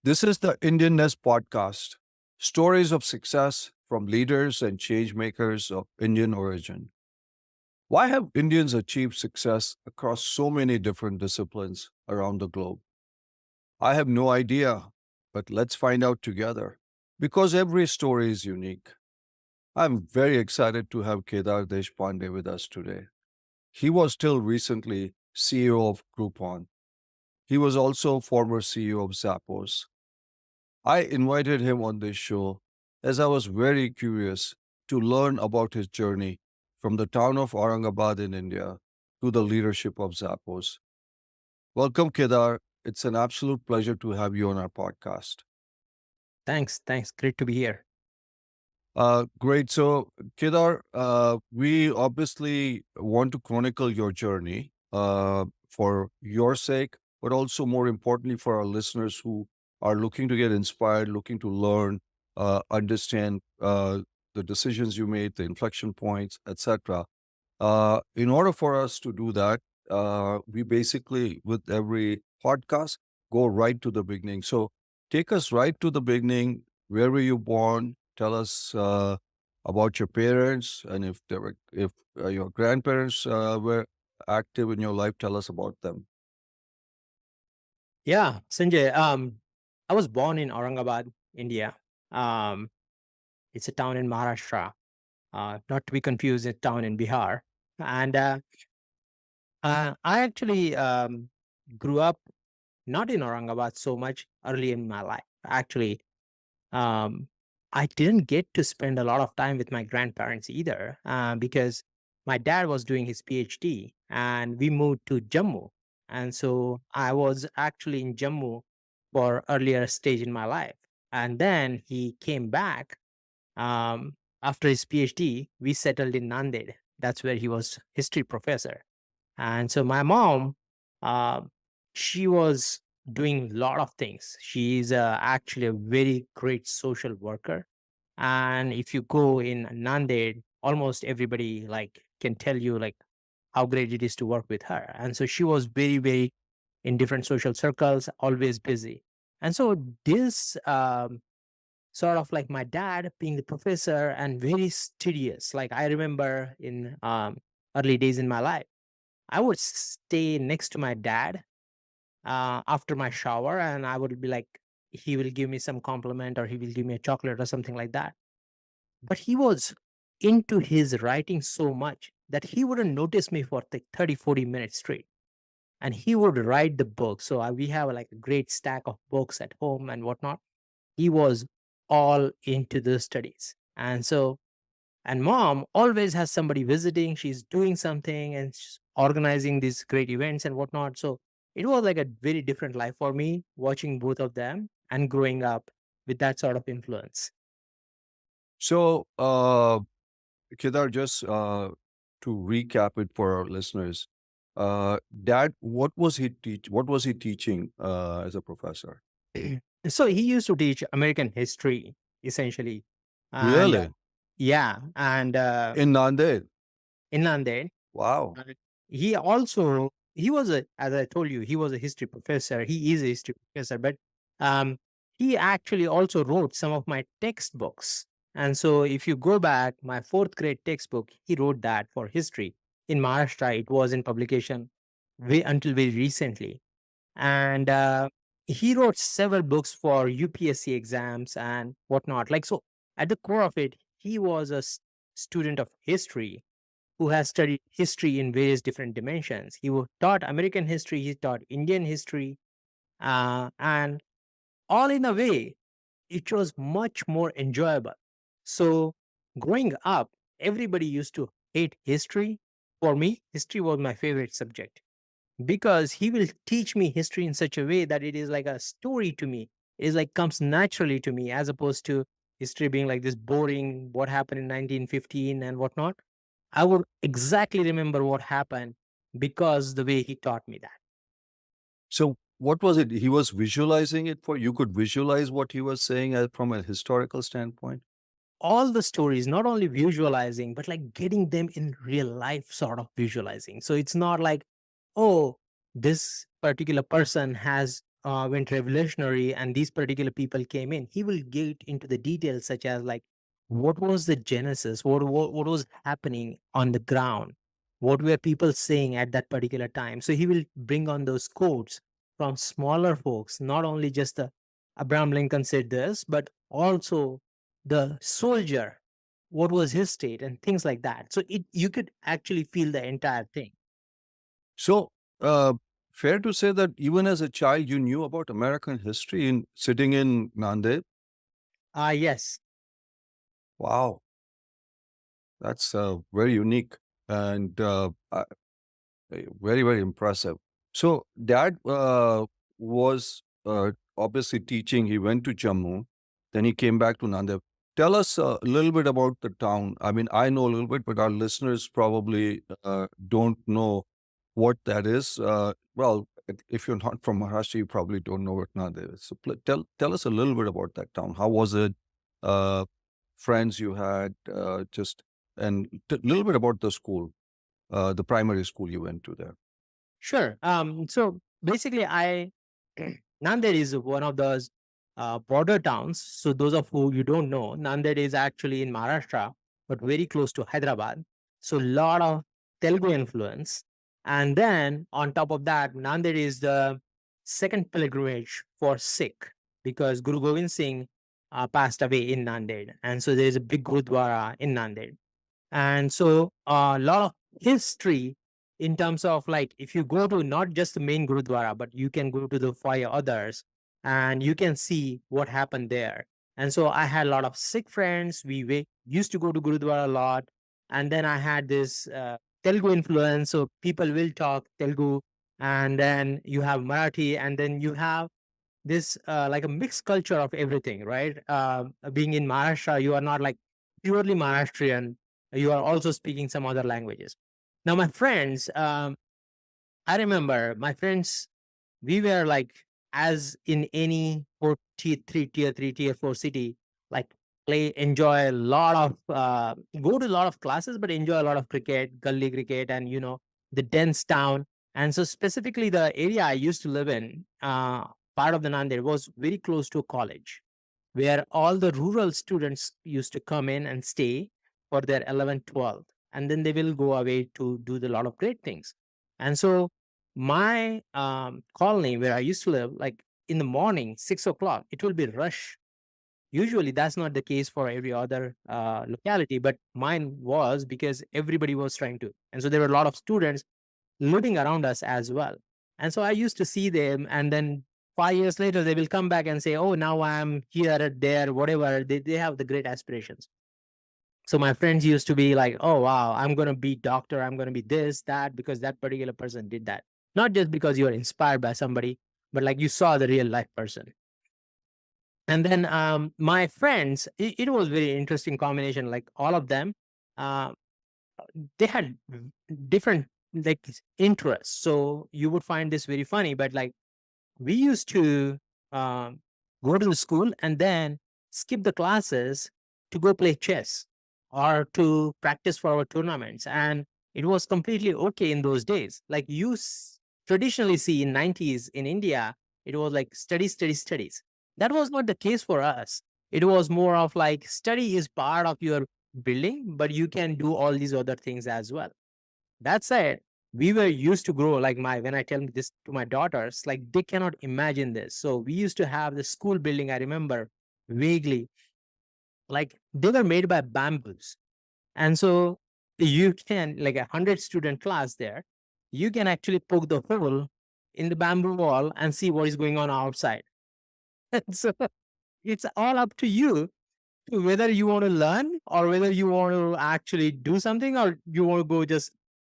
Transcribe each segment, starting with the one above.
This is the Indianness Podcast, stories of success from leaders and change makers of Indian origin. Why have Indians achieved success across so many different disciplines around the globe? I have no idea, but let's find out together. Because every story is unique. I'm very excited to have Kedar Deshpande with us today. He was till recently CEO of Groupon. He was also former CEO of Zappos. I invited him on this show as I was very curious to learn about his journey from the town of Aurangabad in India to the leadership of Zappos. Welcome, Kedar. It's an absolute pleasure to have you on our podcast. Thanks. Great to be here. Great. So, Kedar, we obviously want to chronicle your journey for your sake, but also more importantly for our listeners who are looking to get inspired, looking to learn, understand the decisions you made, the inflection points, etc. In order for us to do that, we basically, with every podcast, go right to the beginning. So, take us right to the beginning. Where were you born? Tell us about your parents, and if your grandparents were active in your life, tell us about them. Yeah, Sanjay. I was born in Aurangabad, India. Um, it's a town in Maharashtra, not to be confused with town in Bihar. And I actually grew up not in Aurangabad so much early in my life. Actually, um, I didn't get to spend a lot of time with my grandparents either, because my dad was doing his PhD and we moved to Jammu. And so I was actually in Jammu for earlier stage in my life. And then he came back um, after his PhD. We settled in Nanded. That's where he was history professor. And so my mom, uh, she was doing a lot of things. She's actually a very great social worker. And if you go in Nanded, almost everybody like can tell you like how great it is to work with her. And so she was very in different social circles, always busy. And so this sort of like my dad being the professor and very studious. Like I remember in early days in my life, I would stay next to my dad after my shower, and I would be like, he will give me some compliment or he will give me a chocolate or something like that. But he was into his writing so much that he wouldn't notice me for like 30, 40 minutes straight. And he would write the book. So we have like a great stack of books at home and whatnot. He was all into the studies. And so and mom always has somebody visiting. She's doing something and she's organizing these great events and whatnot. So it was like a very different life for me watching both of them and growing up with that sort of influence. So, Kedar, just to recap it for our listeners, Dad, what was he teach? What was he teaching as a professor? So he used to teach American history essentially. And Really? yeah, and In Nanded? in Nanded, Wow. uh, he was a, as I told you, he was a history professor. He is a history professor, but um, he actually also wrote some of my textbooks. And so, if you go back, my fourth grade textbook, he wrote that for history in Maharashtra. It was in publication way until very recently, and he wrote several books for UPSC exams and whatnot. Like so, at the core of it, he was a student of history who has studied history in various different dimensions. Taught American history, he taught Indian history, and all in a way, it was much more enjoyable. So, growing up, everybody used to hate history. For me, history was my favorite subject because he will teach me history in such a way that it is like a story to me. It is like comes naturally to me as opposed to history being like this boring, what happened in 1915 and whatnot. I would exactly remember what happened because the way he taught me that. So, what was it? He was visualizing it for you. Could visualize what he was saying from a historical standpoint. All the stories, not only visualizing, but like getting them in real life sort of visualizing. So it's not like, oh, this particular person has went revolutionary and these particular people came in, he will get into the details such as like what was the genesis, what was happening on the ground, what were people saying at that particular time. So he will bring on those quotes from smaller folks, not only just the Abraham Lincoln said this, but also the soldier, what was his state and things like that. So you could actually feel the entire thing. So, fair to say that even as a child, you knew about American history in sitting in Nanded? Yes. Wow, that's very unique and very, very impressive. So, dad was obviously teaching. He went to Jammu, then he came back to Nanded. Tell us a little bit about the town. I mean, I know a little bit, but our listeners probably don't know what that is. Well, if you're not from Maharashtra, you probably don't know what Nanded is. So, tell us a little bit about that town. How was it? Uh, Friends you had, just and a little bit about the school, the primary school you went to there. Sure. So basically, Nanded is one of those border towns. So those of who you don't know, Nanded is actually in Maharashtra, but very close to Hyderabad. So a lot of Telugu influence. And then on top of that, Nanded is the second pilgrimage for Sikh because Guru Gobind Singh passed away in Nanded. And so there is a big Gurudwara in Nanded. And so a lot of history in terms of like if you go to not just the main Gurudwara, but you can go to the 5 others and you can see what happened there. And so I had a lot of Sikh friends. We used to go to Gurudwara a lot. And then I had this Telugu influence. So people will talk Telugu. And then you have Marathi. And then you have this like a mixed culture of everything, right? Being in Maharashtra, you are not like purely Maharashtrian. You are also speaking some other languages. Now, my friends, I remember my friends, we were like, as in any tier 3, tier 4 city, like enjoy a lot of, go to a lot of classes, but enjoy a lot of cricket, gully cricket, and, the dense town. And so, specifically, the area I used to live in, part of the Nanded, was very close to a college where all the rural students used to come in and stay for their 11th, 12th, and then they will go away to do a lot of great things. And so my colony where I used to live, like in the morning, 6 o'clock, it will be rush. Usually that's not the case for every other locality, but mine was because everybody was trying to. And so there were a lot of students living around us as well. And so I used to see them, and then 5 years later, they will come back and say, "Oh, now I'm here, there, whatever." They have the great aspirations. So my friends used to be like, "Oh, wow, I'm going to be doctor. I'm going to be this, that, because that particular person did that." Not just because you are inspired by somebody, but like you saw the real life person. And then my friends, it was very interesting combination. Like all of them, uh, they had different like interests. So you would find this very funny, but like we used to um, go to the school and then skip the classes to go play chess or to practice for our tournaments. And it was completely okay in those days. Like traditionally see in 90s in India, it was like study, study, studies. That was not the case for us. It was more of like study is part of your building, but you can do all these other things as well. That said, we were used to grow like when I tell this to my daughters, like they cannot imagine this. So we used to have the school building, I remember vaguely, like they were made by bamboos. And so you can, like 100-student class there, you can actually poke the hole in the bamboo wall and see what is going on outside. And so it's all up to you to whether you want to learn or whether you want to actually do something or you want to go just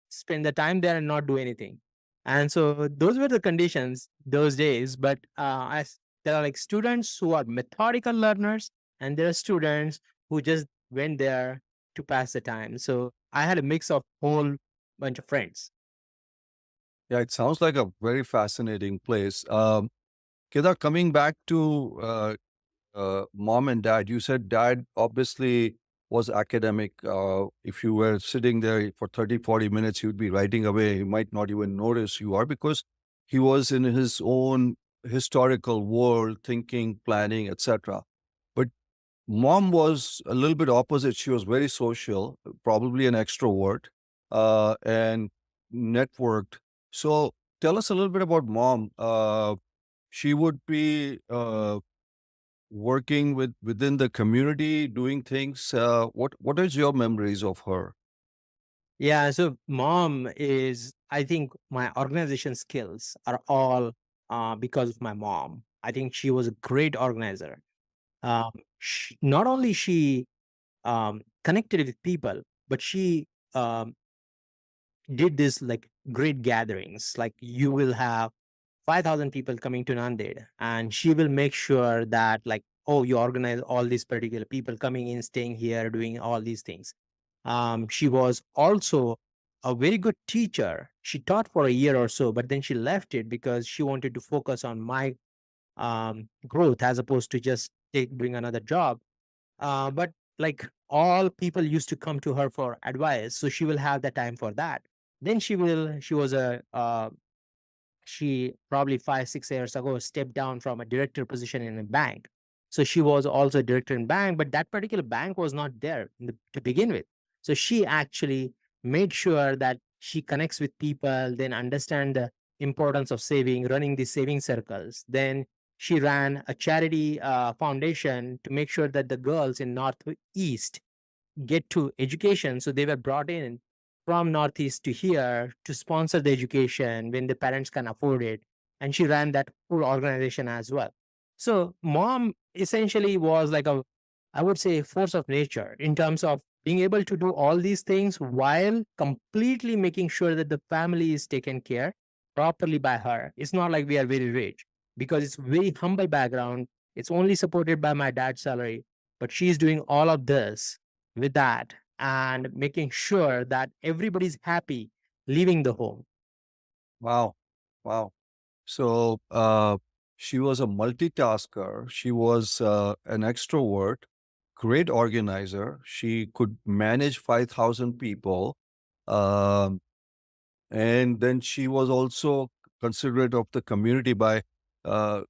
spend the time there and not do anything. And so those were the conditions those days. But there are like students who are methodical learners, and there are students who just went there to pass the time. So I had a mix of whole bunch of friends. Yeah, it sounds like a very fascinating place. Kedar, coming back to mom and dad, you said dad obviously was academic. If you were sitting there for 30, 40 minutes, he would be writing away. He might not even notice you are because he was in his own historical world, thinking, planning, etc. But mom was a little bit opposite. She was very social, probably an extrovert, and networked. So tell us a little bit about mom. She would be working within the community, doing things. What is your memories of her? Yeah, so mom is, I think my organization skills are all because of my mom. I think she was a great organizer. Not only she connected with people, but she um, did this like great gatherings. Like you will have 5,000 people coming to Nanded, and she will make sure that like, oh, you organize all these particular people coming in, staying here, doing all these things. She was also a very good teacher. She taught for a year or so, but then she left it because she wanted to focus on my growth as opposed to just doing another job. But like all people used to come to her for advice, so she will have the time for that. Then she was a she probably 5 6 years ago stepped down from a director position in a bank. So she was also a director in bank, but that particular bank was not there to begin with. So she actually made sure that she connects with people, then understand the importance of saving, running these saving circles. Then she ran a charity foundation to make sure that the girls in Northeast get to education. So they were brought in from Northeast to here to sponsor the education when the parents can afford it. And she ran that whole organization as well. So mom essentially was like a, I would say, force of nature in terms of being able to do all these things while completely making sure that the family is taken care properly by her. It's not like we are very rich because it's very humble background. It's only supported by my dad's salary, but she's doing all of this with that and making sure that everybody's happy leaving the home. Wow, wow. So she was a multitasker. She was an extrovert, great organizer. She could manage 5,000 people. Um, and then she was also considerate of the community by, uh,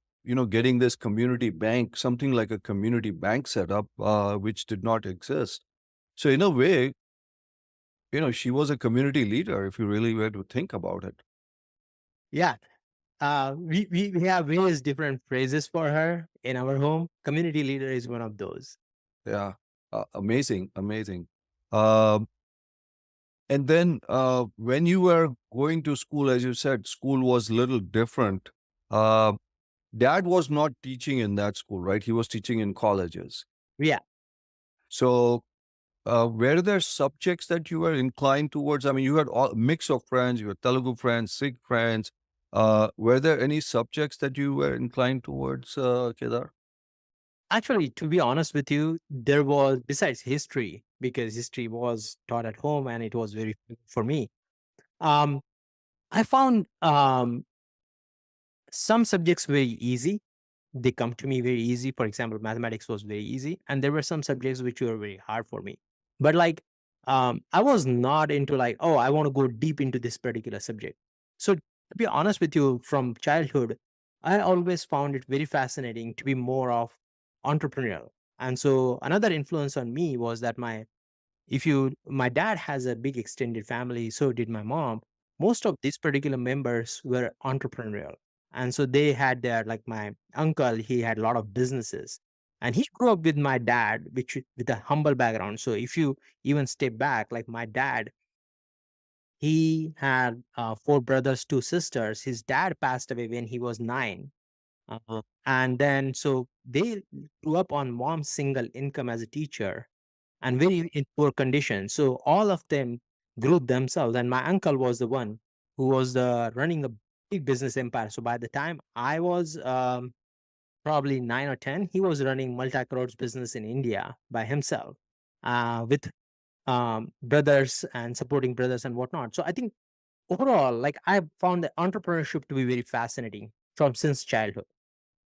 getting this community bank, something like a community bank set up, which did not exist. So in a way, she was a community leader if you really were to think about it. Yeah. We have various different phrases for her in our home. Community leader is one of those. Yeah. Amazing, amazing. Um, and then when you were going to school, as you said, school was a little different. Uh, Dad was not teaching in that school, right? He was teaching in colleges. Yeah. So were there subjects that you were inclined towards? I mean, you had a mix of friends, you had Telugu friends, Sikh friends. Were there any subjects that you were inclined towards, Kedar? Actually, to be honest with you, there was, besides history, because history was taught at home and it was very fun for me. Um, I found some subjects very easy. They come to me very easy. For example, mathematics was very easy, and there were some subjects which were very hard for me. But like, I was not into like, oh, I want to go deep into this particular subject. So to be honest with you, from childhood, I always found it very fascinating to be more of entrepreneurial. And so another influence on me was that my dad has a big extended family, so did my mom. Most of these particular members were entrepreneurial. And so they had their, like my uncle, he had a lot of businesses. And he grew up with my dad, which with a humble background. So if you even step back, like my dad, he had four brothers, two sisters. His dad passed away when he was 9. And then so they grew up on mom's single income as a teacher and very in poor condition. So all of them grew themselves, and my uncle was the one who was running a big business empire. So by the time I was probably 9 or 10, he was running multi crores business in India by himself, with brothers and supporting brothers and whatnot. So I think overall, like I found the entrepreneurship to be very fascinating from since childhood.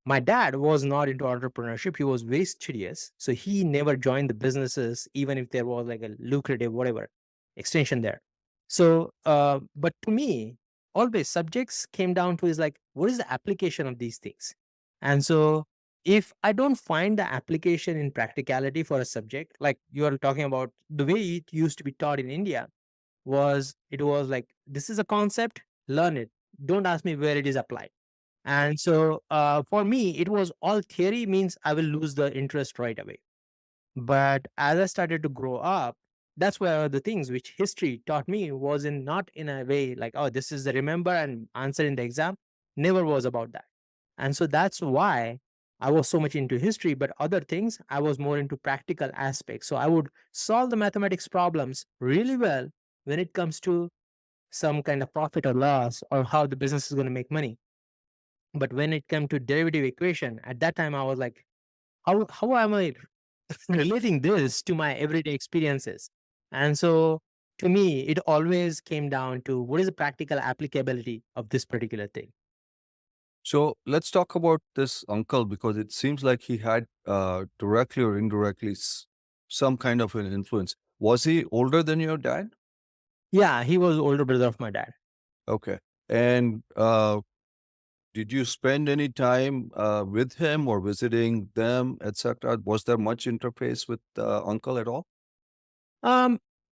My dad was not into entrepreneurship. He was very studious. So he never joined the businesses, even if there was like a lucrative, whatever extension there. So, but to me, always subjects came down to is like, what is the application of these things? And so if I don't find the application in practicality for a subject, like you are talking about the way it used to be taught in India, it was like, this is a concept, learn it. Don't ask me where it is applied. And so for me, it was all theory means I will lose the interest right away. But as I started to grow up, that's where the things which history taught me was in not in a way like, oh, this is the remember and answer in the exam. Never was about that. And so that's why I was so much into history, but other things I was more into practical aspects. So I would solve the mathematics problems really well when it comes to some kind of profit or loss or how the business is going to make money. But when it came to derivative equation, at that time I was like, how am I relating this to my everyday experiences? And so to me, it always came down to what is the practical applicability of this particular thing. So let's talk about this uncle because it seems like he had directly or indirectly some kind of an influence. Was he older than your dad? Yeah, he was older brother of my dad. Okay. And did you spend any time with him or visiting them, etc.? Was there much interface with uncle at all?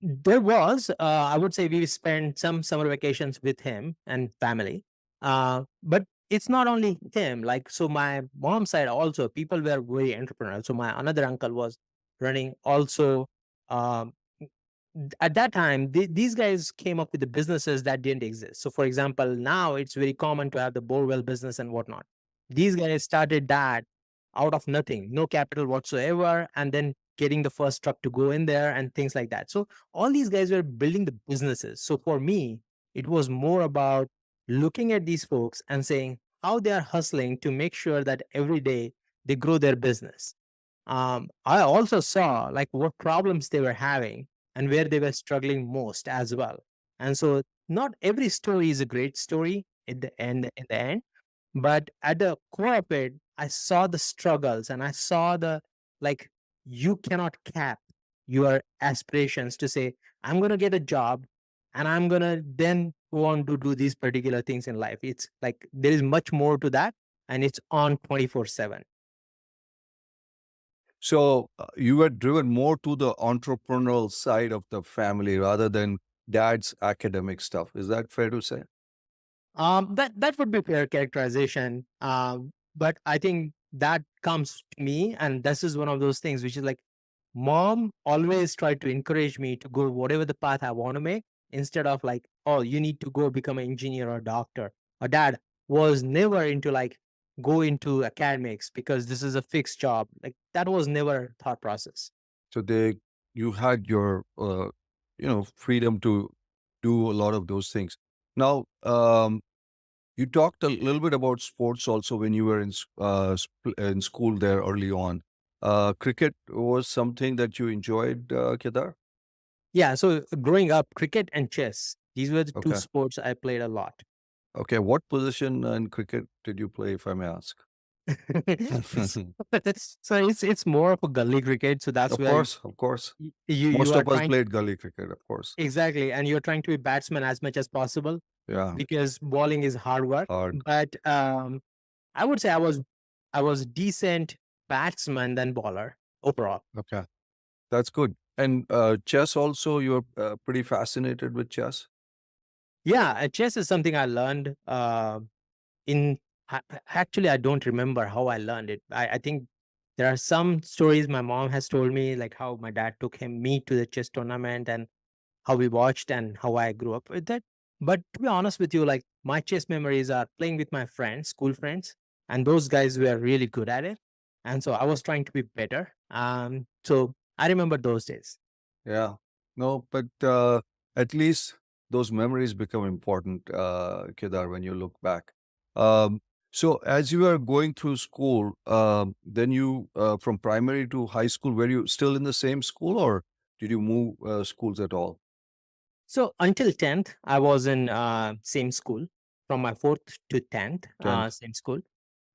There was, I would say we spent some summer vacations with him and family. But it's not only him, like, so my mom's side also, people were very entrepreneurial. So my another uncle was running also, um, at that time, these guys came up with the businesses that didn't exist. So, for example, now it's very common to have the borewell business and whatnot. These guys started that out of nothing, no capital whatsoever, and then getting the first truck to go in there and things like that. So, all these guys were building the businesses. So, for me, it was more about looking at these folks and saying how they are hustling to make sure that every day they grow their business. I also saw like what problems they were having and where they were struggling most as well. And so not every story is a great story in the end, but at the core of it, I saw the struggles and I saw the like you cannot cap your aspirations to say, I'm gonna get a job and I'm gonna then go on to do these particular things in life. It's like there is much more to that and it's on 24/7. So you were driven more to the entrepreneurial side of the family rather than dad's academic stuff. Is that fair to say? That would be fair characterization. But I think that comes to me, and this is one of those things which is like, mom always tried to encourage me to go whatever the path I want to make, instead of like, oh, you need to go become an engineer or a doctor. Or dad was never into like go into academics because this is a fixed job. Like that was never thought process. So you had your, freedom to do a lot of those things. Now, you talked a little bit about sports also when you were in school there early on. Cricket was something that you enjoyed, Kedar? Yeah. So growing up, cricket and chess, these were the two Okay. sports I played a lot. Okay. What position in cricket did you play, if I may ask? S so it's more of a gully cricket, so that's Of where course, of course. you Most are of us trying played gully cricket, of course. exactly, and you're trying to be batsman as much as possible Yeah, because bowling is hard work. hard. But, I would say I was decent batsman than bowler overall. Okay, that's good. And chess also, you're pretty fascinated with chess? Yeah, chess is something I learned, in actually, I don't remember how I learned it. I think there are some stories my mom has told me, like how my dad took me to the chess tournament and how we watched and how I grew up with it. But to be honest with you, like my chess memories are playing with my friends, school friends, and those guys were really good at it. And so I was trying to be better. So I remember those days. Yeah. No, but at least those memories become important, Kedar, when you look back. Um, so as you were going through school, then from primary to high school, were you still in the same school or did you move schools at all? So until 10th, I was in same school from my 4th to 10th, 10th. same school.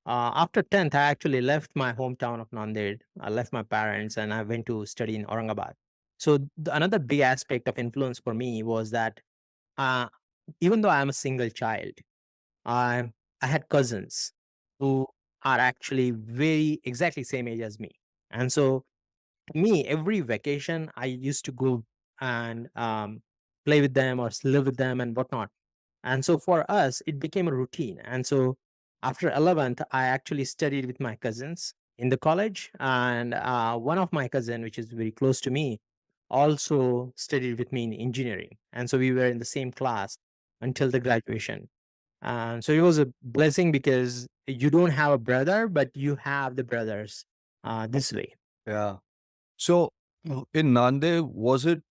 After 10th, I actually left my hometown of Nanded. I left my parents and I went to study in Aurangabad. So another big aspect of influence for me was that uh, even though I'm a single child, I I had cousins who are actually very exactly same age as me. And so to me, every vacation I used to go and play with them or live with them and whatnot. And so for us, it became a routine. And so after 11th, I actually studied with my cousins in the college. And one of my cousin, which is very close to me, also studied with me in engineering. And so we were in the same class until the graduation. So it was a blessing because you don't have a brother, but you have the brothers this way. Yeah. So in Nande, was it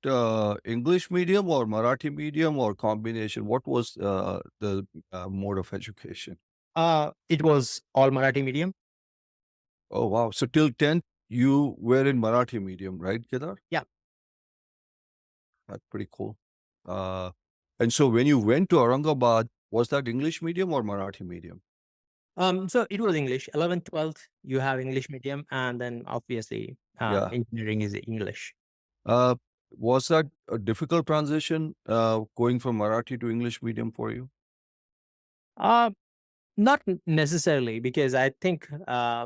English medium or Marathi medium or combination? What was the mode of education? It was all Marathi medium. Oh, wow. So till 10th, you were in Marathi medium, right, Kedar? Yeah. That's pretty cool. Uh, and so when you went to Aurangabad, was that English medium or Marathi medium? So it was English. 11th, 12th, you have English medium, and then obviously Yeah. engineering is English. Uh, was that a difficult transition going from Marathi to English medium for you? Uh, Not necessarily, because I think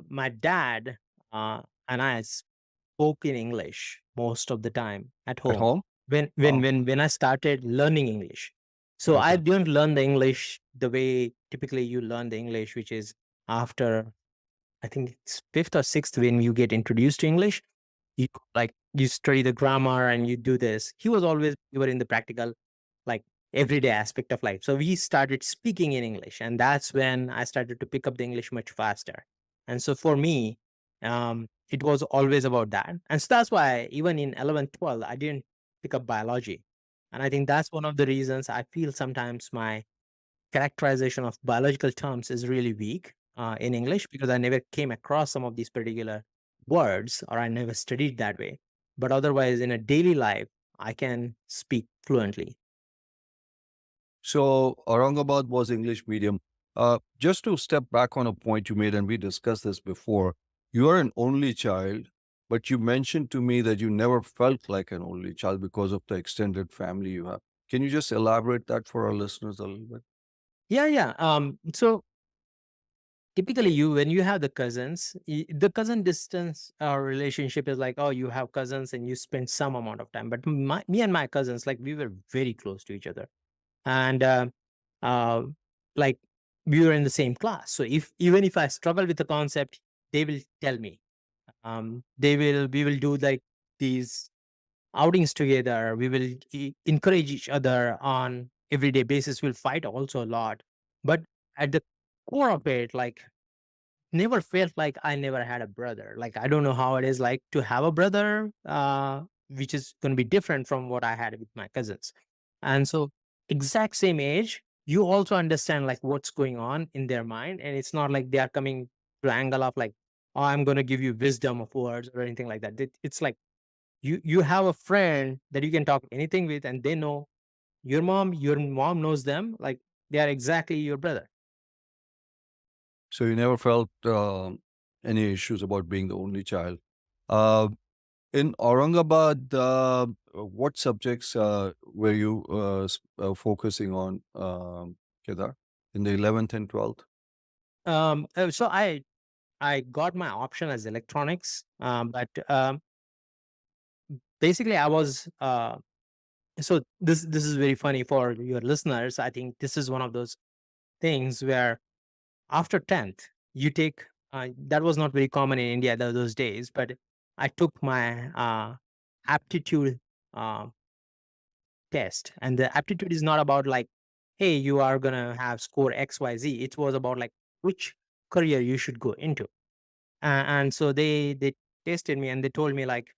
my dad and I spoke in English most of the time at At home home? when when Oh, when when I started learning English. So I okay. didn't learn the English the way typically you learn the English, which is after I think it's fifth or sixth when you get introduced to English. You like you study the grammar and you do this. He was always we were in the practical, like everyday aspect of life. So we started speaking in English, and that's when I started to pick up the English much faster. And so for me, it was always about that. And so that's why even in 11th, 12th, I didn't pick up biology. And I think that's one of the reasons I feel sometimes my characterization of biological terms is really weak in English because I never came across some of these particular words or I never studied that way. But otherwise, in a daily life, I can speak fluently. So Aurangabad was English medium. Just to step back on a point you made, and we discussed this before, you are an only child, but you mentioned to me that you never felt like an only child because of the extended family you have. Can you just elaborate that for our listeners a little bit? Yeah, yeah. So typically, when you have the cousins, the cousin distance relationship is like, oh, you have cousins and you spend some amount of time. But me and my cousins, like, we were very close to each other, and uh, like we were in the same class. So if even if I struggle with the concept, they will tell me. They will we will do like these outings together. We will encourage each other on everyday basis. We'll fight also a lot, but at the core of it, like never felt like I never had a brother. Like I don't know how it is like to have a brother, which is going to be different from what I had with my cousins. And so, exact same age, you also understand like what's going on in their mind, and it's not like they are coming to angle of like, oh, I'm going to give you wisdom of words or anything like that. It's like you have a friend that you can talk anything with, and they know your mom. Your mom knows them like they are exactly your brother. So you never felt any issues about being the only child. Uh, in Aurangabad, what subjects were you focusing on, Kedar, in the 11th and 12th? So I got my option as electronics, but basically I was so this is very funny for your listeners. I think this is one of those things where after 10th you take that was not very common in India those days, but I took my aptitude uh, test, and the aptitude is not about like, hey, you are gonna have score XYZ. It was about like which career you should go into. And so they tested me and they told me like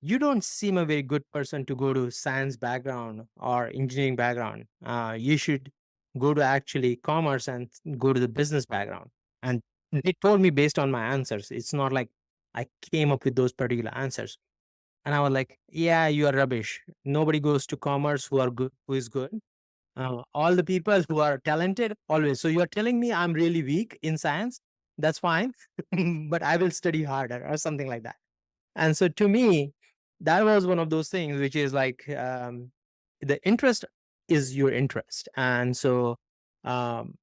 you don't seem a very good person to go to science background or engineering background. You should go to actually commerce and go to the business background. And they told me based on my answers. It's not like I came up with those particular answers. And I was like, yeah, you are rubbish. Nobody goes to commerce who are good, who is good. All the people who are talented always. So you're telling me I'm really weak in science? That's fine, but I will study harder or something like that. And so to me, that was one of those things which is like the interest. is your interest? And so um,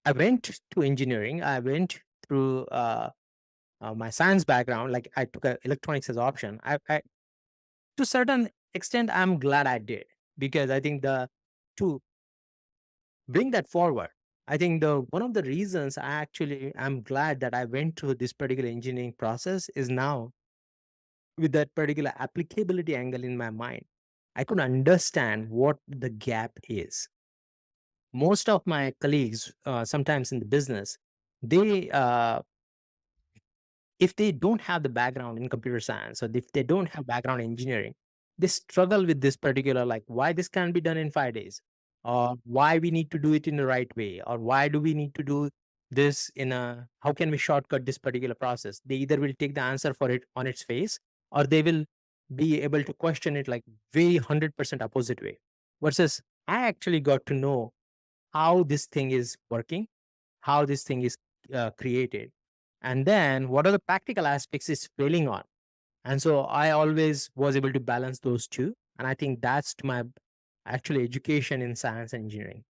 I went to engineering. I went through my science background. Like I took electronics as option. To certain extent, I'm glad I did, because I think the to bring that forward, I think the one of the reasons I actually am glad that I went through this particular engineering process is now with that particular applicability angle in my mind, I could understand what the gap is. Most of my colleagues, sometimes in the business, they if they don't have the background in computer science, or if they don't have background in engineering, they struggle with this particular, like, why this can be done in 5 days, or why we need to do it in the right way, or why do we need to do this in a, how can we shortcut this particular process? They either will take the answer for it on its face, or they will be able to question it like very 100% opposite way. Versus I actually got to know how this thing is working, how this thing is created, and then what are the practical aspects is failing on. And so I always was able to balance those two. And I think that's to my actually education in science and engineering.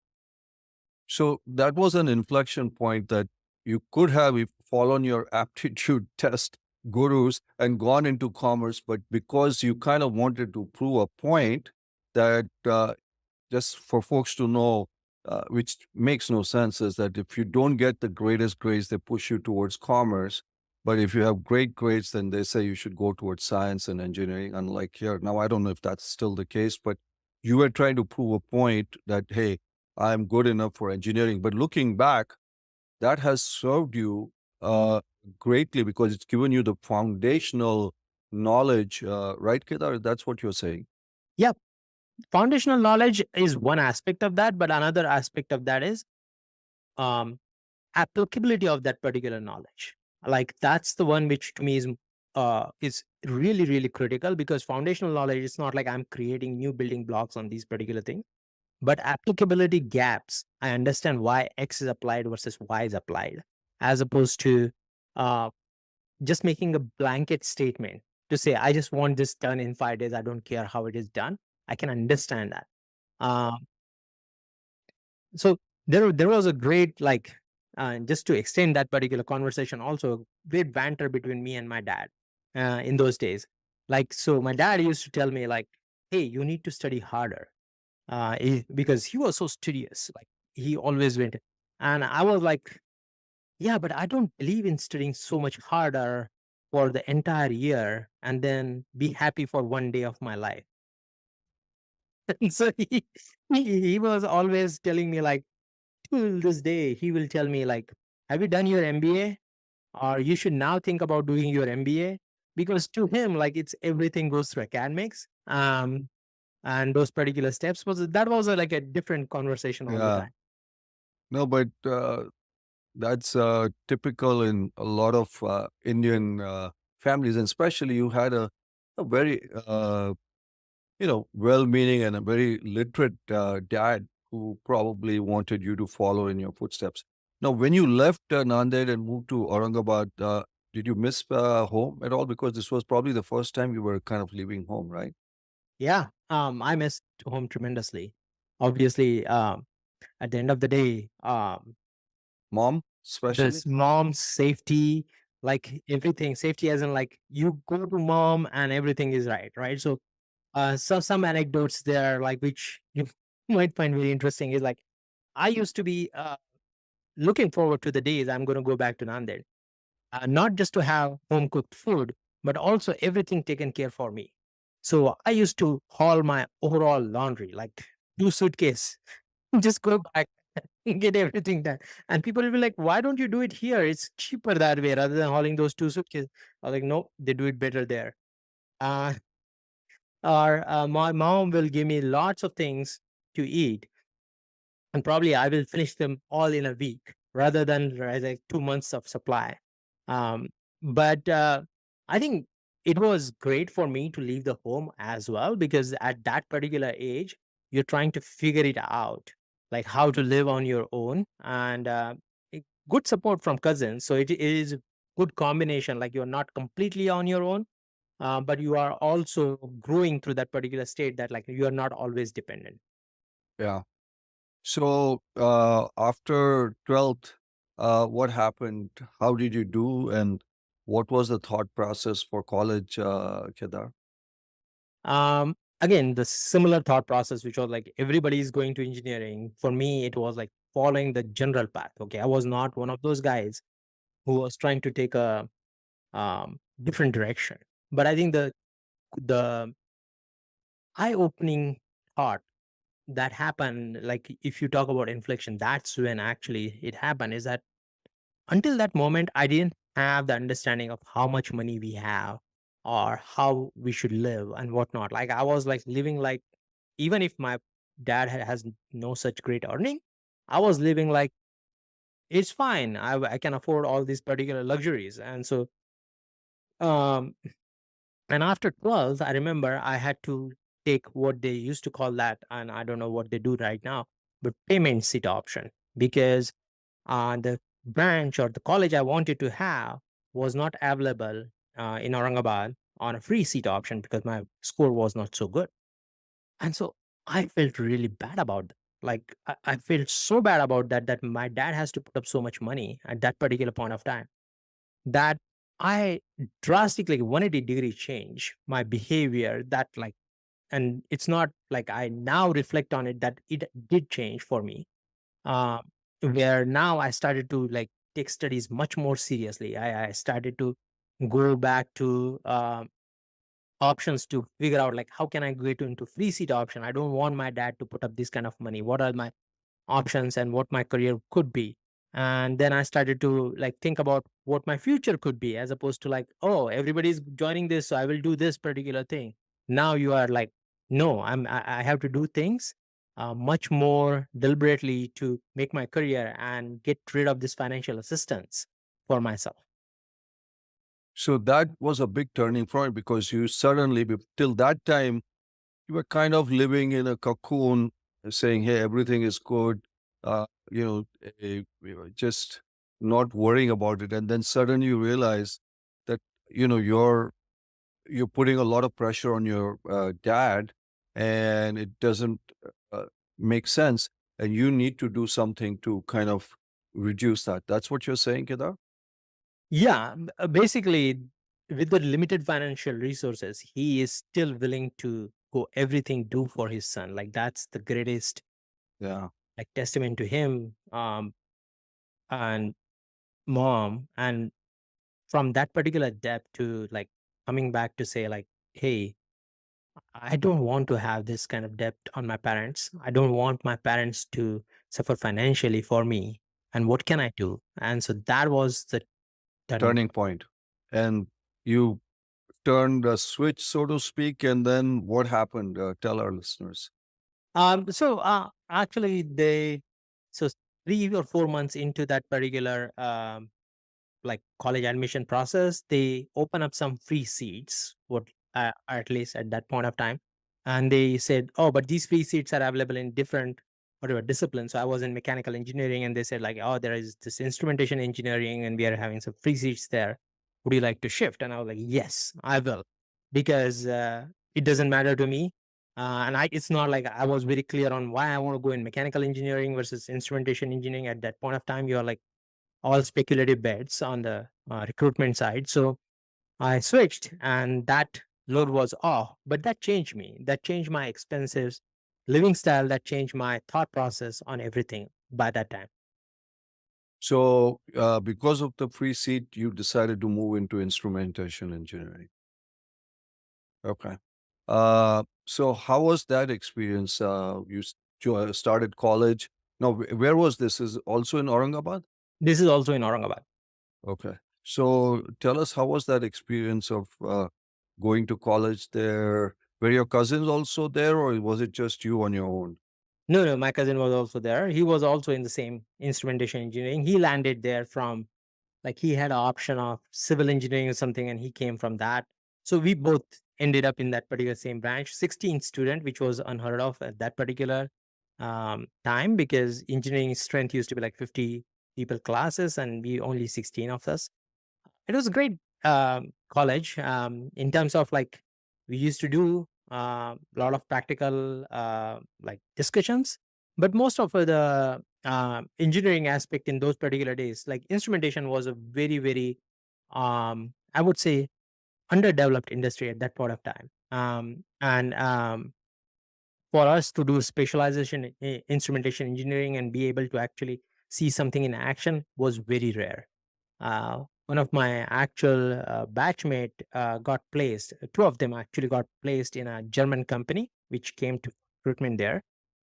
So that was an inflection point that you could have if followed your aptitude test gurus and gone into commerce, but because you kind of wanted to prove a point that just for folks to know, which makes no sense, is that if you don't get the greatest grades, they push you towards commerce. But if you have great grades, then they say you should go towards science and engineering, unlike here. Now, I don't know if that's still the case, but you were trying to prove a point that, hey, I'm good enough for engineering. But looking back, that has served you greatly because it's given you the foundational knowledge, right, Kedar? That's what you're saying. Yeah, foundational knowledge is one aspect of that, but another aspect of that is um, applicability of that particular knowledge. Like that's the one which to me is really really critical, because foundational knowledge is not like I'm creating new building blocks on these particular things, but applicability gaps. I understand why X is applied versus Y is applied, as opposed to uh, just making a blanket statement to say I just want this done in 5 days. I don't care how it is done. I can understand that. Um, so there was a great, like, just to extend that particular conversation, also great banter between me and my dad in those days. Like, so my dad used to tell me like, hey, you need to study harder, because he was so studious, like he always went. And I was like, yeah, but I don't believe in studying so much harder for the entire year and then be happy for one day of my life. And so he was always telling me like, till this day, he will tell me like, "Have you done your MBA? Or you should now think about doing your MBA." Because to him, like it's everything goes through academics, and those particular steps was like a different conversation all the Yeah. time. No, but that's typical in a lot of Indian families, and especially you had a very well-meaning and a very literate dad who probably wanted you to follow in your footsteps. Now, when you left Nanded and moved to Aurangabad, did you miss home at all? Because this was probably the first time you were kind of leaving home, right? Yeah, I missed home tremendously. Obviously, at the end of the day, Mom, especially. this mom's safety, like everything, safety as in like you go to mom and everything is right, right? So so some anecdotes there, like which you might find very interesting, is like I used to be looking forward to the days I'm going to go back to Nanded, not just to have home cooked food, but also everything taken care for me. So I used to haul my overall laundry, like 2 suitcase, just go back and get everything done. And people will be like, why don't you do it here? It's cheaper that way rather than hauling those 2 suitcases. I was like, no, they do it better there. Uh, or my mom will give me lots of things to eat, and probably I will finish them all in a week rather than like 2 months of supply. Um, but I think it was great for me to leave the home as well, because at that particular age, you're trying to figure it out, like how to live on your own, and good support from cousins. So it is good combination. Like you're not completely on your own, but you are also growing through that particular state that like you are not always dependent. Yeah. So after 12th, what happened? How did you do? And what was the thought process for college, Kedar? Again, the similar thought process, which was like everybody is going to engineering. For me, it was like following the general path. Okay, I was not one of those guys who was trying to take a different direction. But I think the eye opening thought that happened, like if you talk about inflection, that's when actually it happened. Is that until that moment, I didn't have the understanding of how much money we have or how we should live and whatnot. Like I was like living like, even if my dad has no such great earning, I was living like it's fine. I can afford all these particular luxuries. And so, um, and after 12th, I remember I had to take what they used to call that, and I don't know what they do right now, but payment seat option, because the branch or the college I wanted to have was not available in Aurangabad on a free seat option because my score was not so good. And so I felt really bad about that. Like I felt so bad about that my dad has to put up so much money at that particular point of time that I drastically 180-degree change my behavior. That like, and it's not like I now reflect on it that it did change for me, uh, where now I started to like take studies much more seriously. I started to go back to options to figure out like how can I get into free seat option. I don't want my dad to put up this kind of money. What are my options and what my career could be? And then I started to like think about what my future could be, as opposed to like, oh, everybody's joining this, so I will do this particular thing. Now you are like, no, I have to do things much more deliberately to make my career and get rid of this financial assistance for myself. So that was a big turning point because you suddenly, till that time, you were kind of living in a cocoon, saying, "Hey, everything is good," we were just not worrying about it, and then suddenly you realize that you're putting a lot of pressure on your dad, and it doesn't uh, make sense, and you need to do something to kind of reduce that. That's what you're saying, Kedar? Yeah, basically, with the limited financial resources, he is still willing to go everything do for his son. Like that's the greatest Yeah. like testament to him and mom. And from that particular depth to like coming back to say like, hey, I don't want to have this kind of debt on my parents. I don't want my parents to suffer financially for me. And what can I do? And so that was the turning Turning point. point. And you turned a switch, so to speak, and then what happened? Tell our listeners. Actually, so 3 or 4 months into that particular like college admission process, they open up some free seats, what at least at that point of time, and they said, "Oh, but these free seats are available in different whatever disciplines." So I was in mechanical engineering, and they said like, "Oh, there is this instrumentation engineering, and we are having some free seats there. Would you like to shift?" And I was like, "Yes, I will," because it doesn't matter to me. It's not like I was very clear on why I want to go in mechanical engineering versus instrumentation engineering at that point of time. You're like all speculative bets on the recruitment side. So I switched, and that load was off. But that changed me. That changed my expenses, living style. That changed my thought process on everything by that time. So, because of the free seat, you decided to move into instrumentation engineering. Okay. So how was that experience? Started college. Now, where was this? Is also in Aurangabad? This is also in Aurangabad. Okay. So tell us, how was that experience of going to college there? Were your cousins also there, or was it just you on your own? No, no, my cousin was also there. He was also in the same instrumentation engineering. He landed there from like he had an option of civil engineering or something, and he came from that. So we both ended up in that particular same branch, 16 student, which was unheard of at that particular time, because engineering strength used to be like 50 people classes, and we only 16 of us. It was a great college in terms of like we used to do a lot of practical like discussions. But most of the engineering aspect in those particular days, like instrumentation was a very, very, I would say, underdeveloped industry at that point of time. And For us to do specialization in instrumentation engineering and be able to actually see something in action was very rare. One of my actual batchmate got placed. Two of them actually got placed in a German company, which came to recruitment there,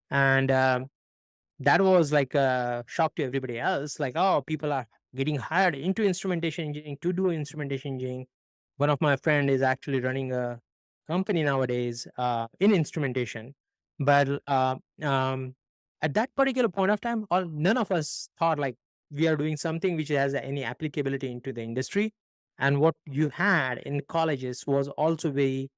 and that was like a shock to everybody else. Like, oh, people are getting hired into instrumentation engineering to do instrumentation engineering. One of my friend is actually running a company nowadays in instrumentation, but at that particular point of time, all none of us thought like we are doing something which has any applicability into the industry. And what you had in colleges was also very,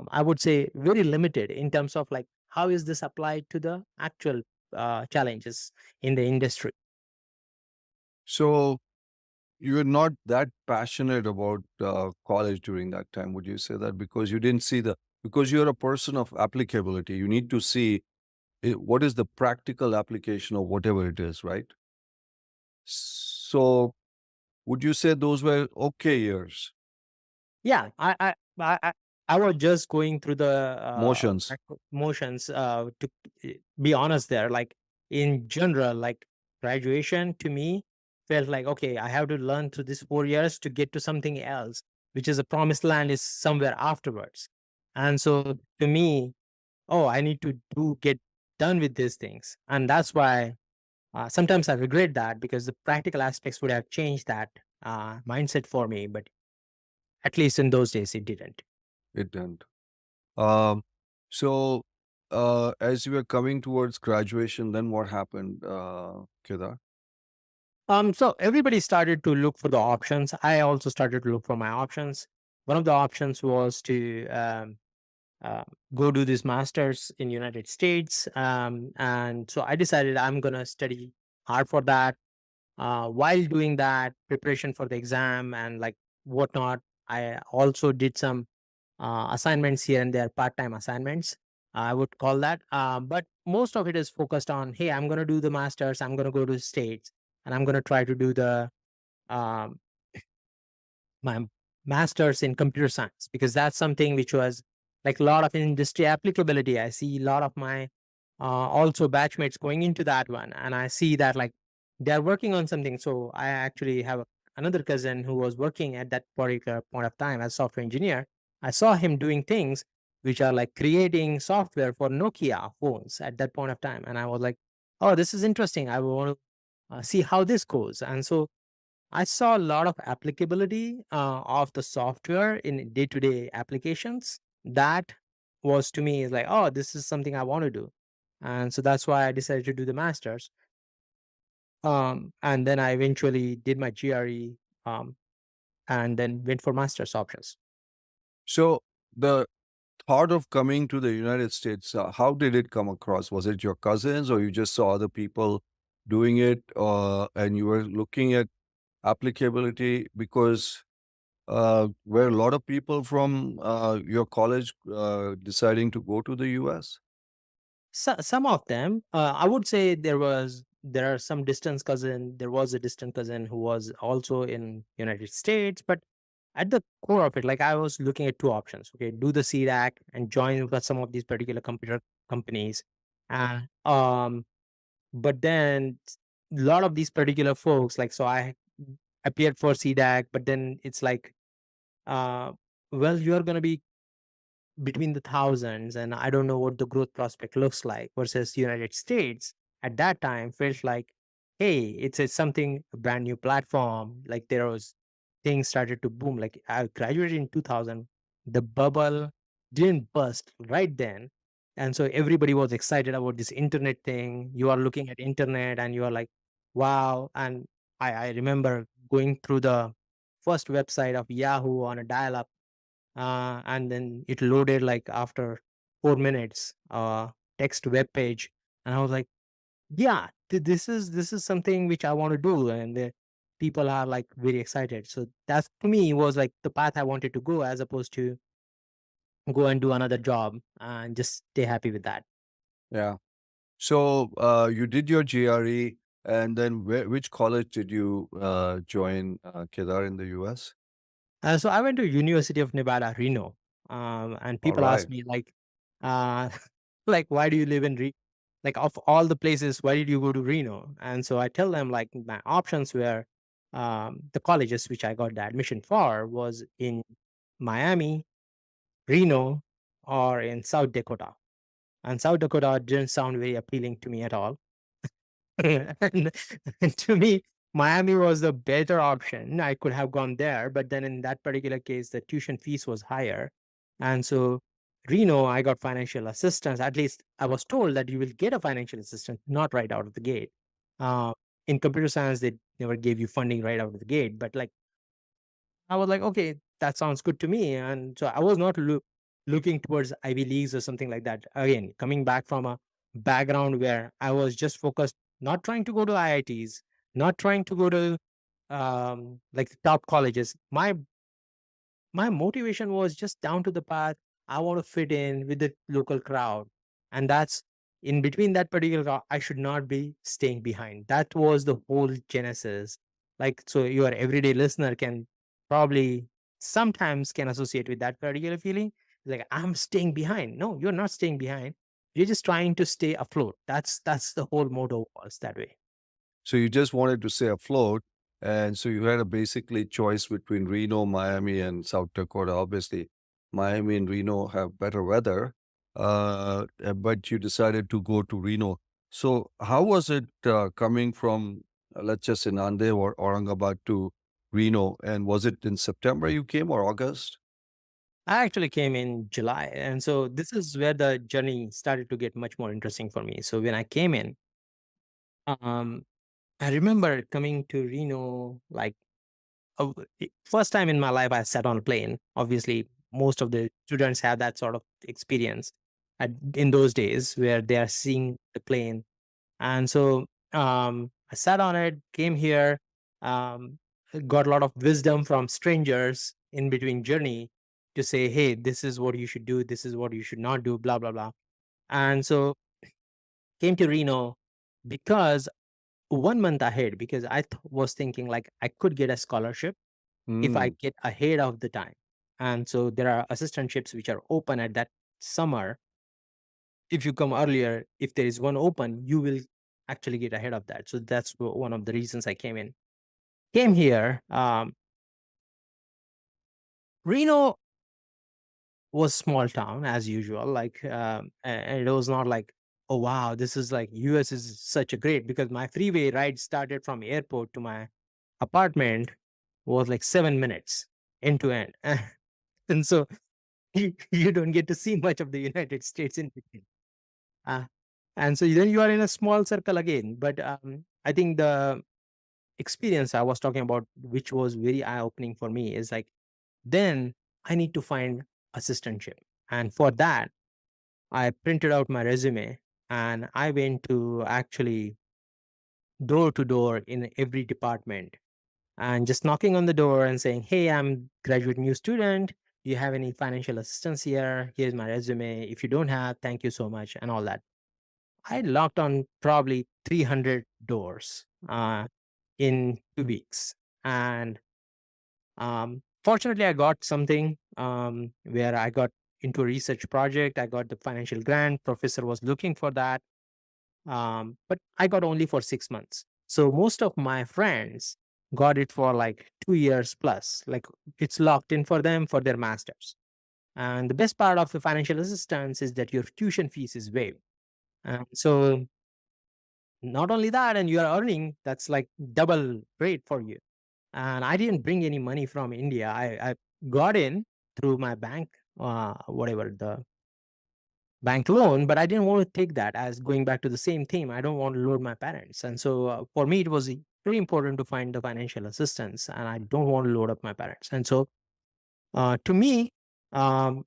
I would say, very limited in terms of like how is this applied to the actual challenges in the industry. So you were not that passionate about college during that time. Would you say that because you didn't see because you're a person of applicability, you need to see what is the practical application of whatever it is, right? So would you say those were okay years, Yeah, I was just going through the motions? motions. To be honest, there, like in general, like graduation to me felt like okay, I have to learn through these 4 years to get to something else, which is a promised land is somewhere afterwards. And so to me, oh, I need to do get done with these things, and that's why sometimes I regret that because the practical aspects would have changed that mindset for me, but at least in those days, it didn't. It didn't. Um, so as you were coming towards graduation, then what happened, Kedar? So everybody started to look for the options. I also started to look for my options. One of the options was to uh, go do this masters in United States, and so I decided I'm gonna study hard for that. While doing that, preparation for the exam and like whatnot, I also did some assignments here and there, part-time assignments. I would call that. But most of it is focused on, hey, I'm going to do the masters. I'm going to go to the states, and I'm going to try to do the um, my master's in computer science because that's something which was like a lot of industry applicability. I see a lot of my also batchmates going into that one, and I see that like they're working on something. So I actually have another cousin who was working at that particular point of time as software engineer. I saw him doing things which are like creating software for Nokia phones at that point of time, and I was like, oh, this is interesting. I want to see how this goes, and so I saw a lot of applicability of the software in day-to-day applications. That was to me is like, oh, this is something I want to do, and so that's why I decided to do the masters. And then I eventually did my GRE, and then went for masters options. So the thought of coming to the United States, how did it come across? Was it your cousins, or you just saw other people doing it, and you were looking at applicability? Because were a lot of people from your college deciding to go to the US? So, some of them, I would say there are some distant cousin. There was a distant cousin who was also in United States, but at the core of it, like I was looking at two options. Okay, do the CDAC and join with some of these particular computer companies, and but then a lot of these particular folks, like so, I appeared for CDAC, but then it's like, uh, well, you are going to be between the thousands, and I don't know what the growth prospect looks like versus United States at that time felt like, hey, it's something a brand new platform. Like there was things started to boom. Like I graduated in 2000, the bubble didn't burst right then, and so everybody was excited about this internet thing. You are looking at internet, and you are like, wow. And I remember going through the first website of Yahoo on a dial-up, and then it loaded like after 4 minutes, text web page, and I was like, yeah, this is something which I want to do, and the people are like very excited. So that's to me was like the path I wanted to go, as opposed to go and do another job and just stay happy with that. Yeah. So you did your GRE, and then which college did you join, Kedar, in the US? So I went to University of Nevada, Reno, and All people ask right. me like, uh, like, why do you live in like of all the places, why did you go to Reno? And so I tell them like my options were the colleges which I got the admission for was in Miami, Reno, or in South Dakota. And South Dakota didn't sound very appealing to me at all. and, and to me, Miami was the better option. I could have gone there, but then in that particular case, the tuition fees was higher. And so Reno, I got financial assistance. At least I was told that you will get a financial assistance, not right out of the gate. Uh, in computer science, they never gave you funding right out of the gate. But like I was like, okay, that sounds good to me. And so I was not looking towards Ivy Leagues or something like that. Again, coming back from a background where I was just focused, not trying to go to IITs, not trying to go to like the top colleges. My motivation was just down to the path. I want to fit in with the local crowd. And that's in between that particular crowd, I should not be staying behind. That was the whole genesis. Like, so your everyday listener can probably sometimes can associate with that particular feeling. Like, I'm staying behind. No, you're not staying behind. You're just trying to stay afloat. That's the whole motto was that way. So you just wanted to stay afloat, and so you had a basically choice between Reno, Miami, and South Dakota. Obviously, Miami and Reno have better weather, but you decided to go to Reno. So how was it coming from, let's just say, Nanded or Aurangabad to Reno? And was it in September you came or August? I actually came in July. And so this is where the journey started to get much more interesting for me. So when I came in, um, I remember coming to Reno, like first time in my life I sat on a plane. Obviously, most of the students have that sort of experience in those days where they are seeing the plane. And so I sat on it, came here, um, got a lot of wisdom from strangers in between journey to say, hey, this is what you should do, this is what you should not do, blah, blah, blah. And so came to Reno because 1 month ahead, because was thinking like I could get a scholarship if I Mm. get ahead of the time. And so there are assistantships which are open at that summer. If you come earlier, if there is one open, you will actually get ahead of that. So that's one of the reasons I came in. Came here. Reno was small town as usual. Like, and it was not like, oh wow, this is like US is such a great because my freeway ride started from airport to my apartment was like 7 minutes end to end. And so you don't get to see much of the United States in between. Uh, and so then you are in a small circle again. But I think the experience I was talking about, which was very eye opening for me, is like then I need to find assistantship. And for that, I printed out my resume and I went to actually door to door in every department and just knocking on the door and saying, hey, I'm graduate new student. Do you have any financial assistance here? Here's my resume. If you don't have, thank you so much, and all that. I locked on probably 300 doors in 2 weeks. And fortunately, I got something where I got into a research project. I got the financial grant. Professor was looking for that. But I got only for 6 months. So most of my friends got it for like 2 years plus. Like it's locked in for them for their masters. And the best part of the financial assistance is that your tuition fees is waived. So not only that, and you are earning, that's like double rate for you. And I didn't bring any money from India. I got in through my bank, whatever the bank loan, but I didn't want to take that as going back to the same theme. I don't want to load my parents. And so for me, it was very important to find the financial assistance and I don't want to load up my parents. And so to me, um,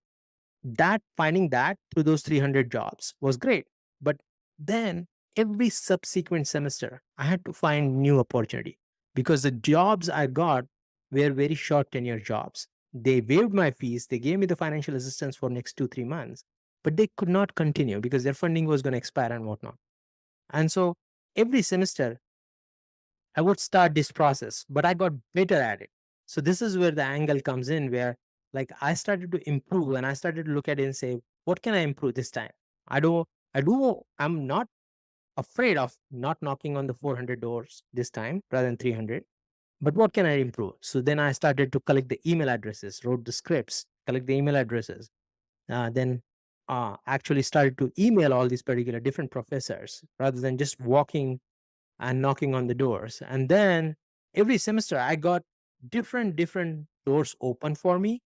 that finding that through those 300 jobs was great. But then every subsequent semester, I had to find new opportunity because the jobs I got were very short tenure jobs. They waived my fees. They gave me the financial assistance for next 2, 3 months, but they could not continue because their funding was going to expire and whatnot. And so every semester I would start this process, but I got better at it. So this is where the angle comes in, where like I started to improve and I started to look at it and say, what can I improve this time? I'm not afraid of not knocking on the 400 doors this time rather than 300. But what can I improve? So then I started to collect the email addresses, wrote the scripts, collect the email addresses, then actually started to email all these particular different professors rather than just walking and knocking on the doors. And then every semester I got different doors open for me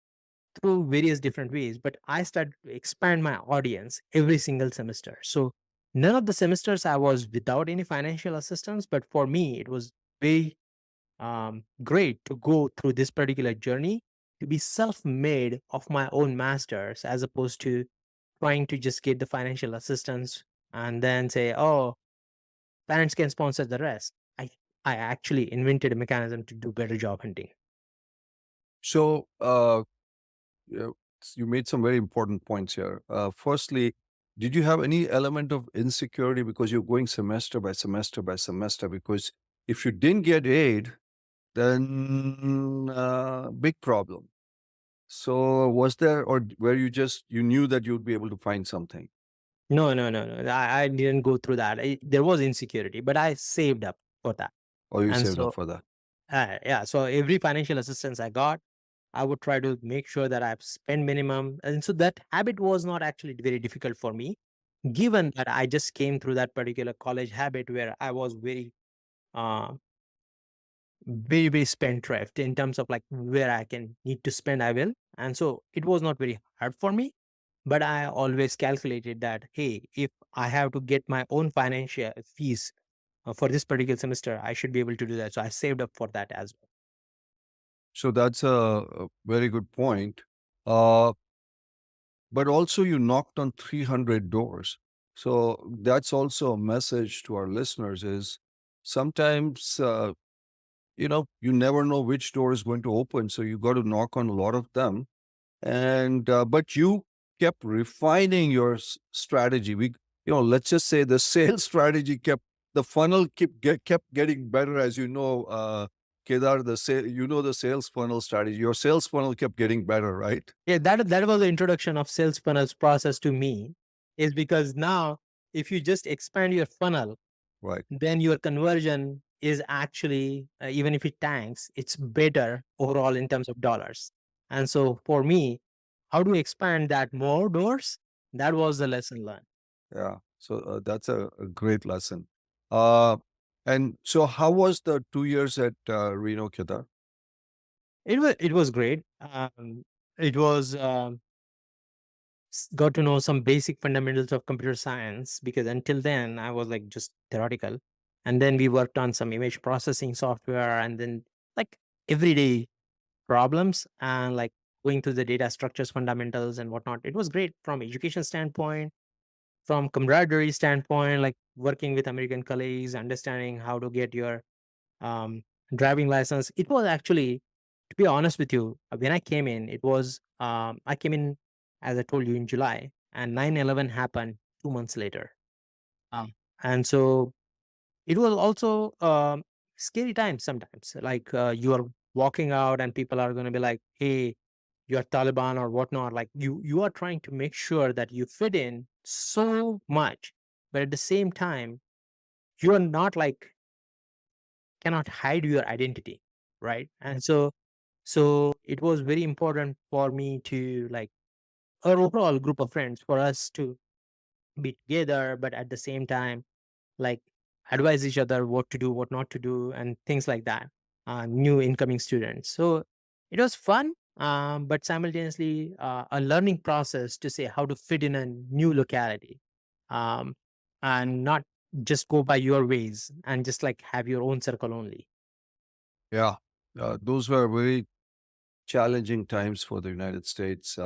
through various different ways, but I started to expand my audience every single semester. So none of the semesters I was without any financial assistance, but for me it was very great to go through this particular journey to be self-made of my own masters as opposed to trying to just get the financial assistance and then say, oh, parents can sponsor the rest. I actually invented a mechanism to do better job hunting. So, yeah, you made some very important points here. Firstly, did you have any element of insecurity because you're going semester by semester by semester? Because if you didn't get aid, then big problem. So, was there, or were you just you knew that you'd be able to find something, No, no, no, no. I didn't go through that. There was insecurity, but I saved up for that. or you And saved up so, for that? yeah, so every financial assistance I got, I would try to make sure that I've spent minimum. And so that habit was not actually very difficult for me, given that I just came through that particular college habit where I was uh, very spendthrift in terms of like where I can need to spend, I will. And so it was not very hard for me, but I always calculated that, hey, if I have to get my own financial fees for this particular semester, I should be able to do that. So I saved up for that as well. So that's a very good point. Uh, but also, you knocked on 300 doors. So that's also a message to our listeners: is sometimes you never know which door is going to open, so you got to knock on a lot of them. And but you kept refining your strategy. Let's just say the sales strategy kept the funnel kept getting better, as you know. Kedar, the sales funnel strategy. Your sales funnel kept getting better, right? Yeah, that was the introduction of sales funnels process to me, is because now if you just expand your funnel, Right. then your conversion is actually, even if it tanks, it's better overall in terms of dollars. And so for me, how to expand that more doors? That was the lesson learned. Yeah. So that's a great lesson. Uh, and so, how was the 2 years at Reno, Kedar? It was great. It was got to know some basic fundamentals of computer science, because until then I was like just theoretical, and then we worked on some image processing software, and then like everyday problems, and like going through the data structures fundamentals and whatnot. It was great from education standpoint, from camaraderie standpoint, like working with American colleagues, understanding how to get your um, driving license. It was actually, to be honest with you, when I came in, I came in, as I told you, in July, and 9/11 happened 2 months later. Um, and so it was also scary times sometimes. Like you are walking out and people are going to be like, hey, you're Taliban or whatnot. Like you are trying to make sure that you fit in so much, but at the same time, you are not like, cannot hide your identity, right? And so it was very important for me to like our overall group of friends, for us to be together, but at the same time, like advise each other what to do, what not to do, and things like that. New incoming students. So it was fun, but simultaneously a learning process to say how to fit in a new locality, um, and not just go by your ways and just like have your own circle only. Yeah. Those were very challenging times for the United States.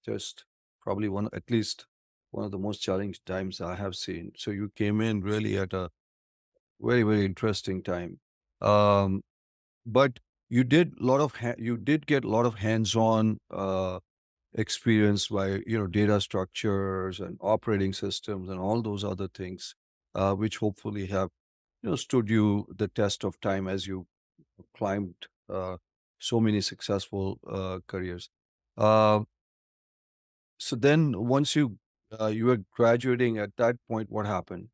Just probably at least one of the most challenging times I have seen. So you came in really at a very interesting time. Um, but you did get a lot of hands-on experience by data structures and operating systems and all those other things. which hopefully have stood you the test of time as you climbed so many successful careers. Uh, so then, once you were graduating at that point, what happened?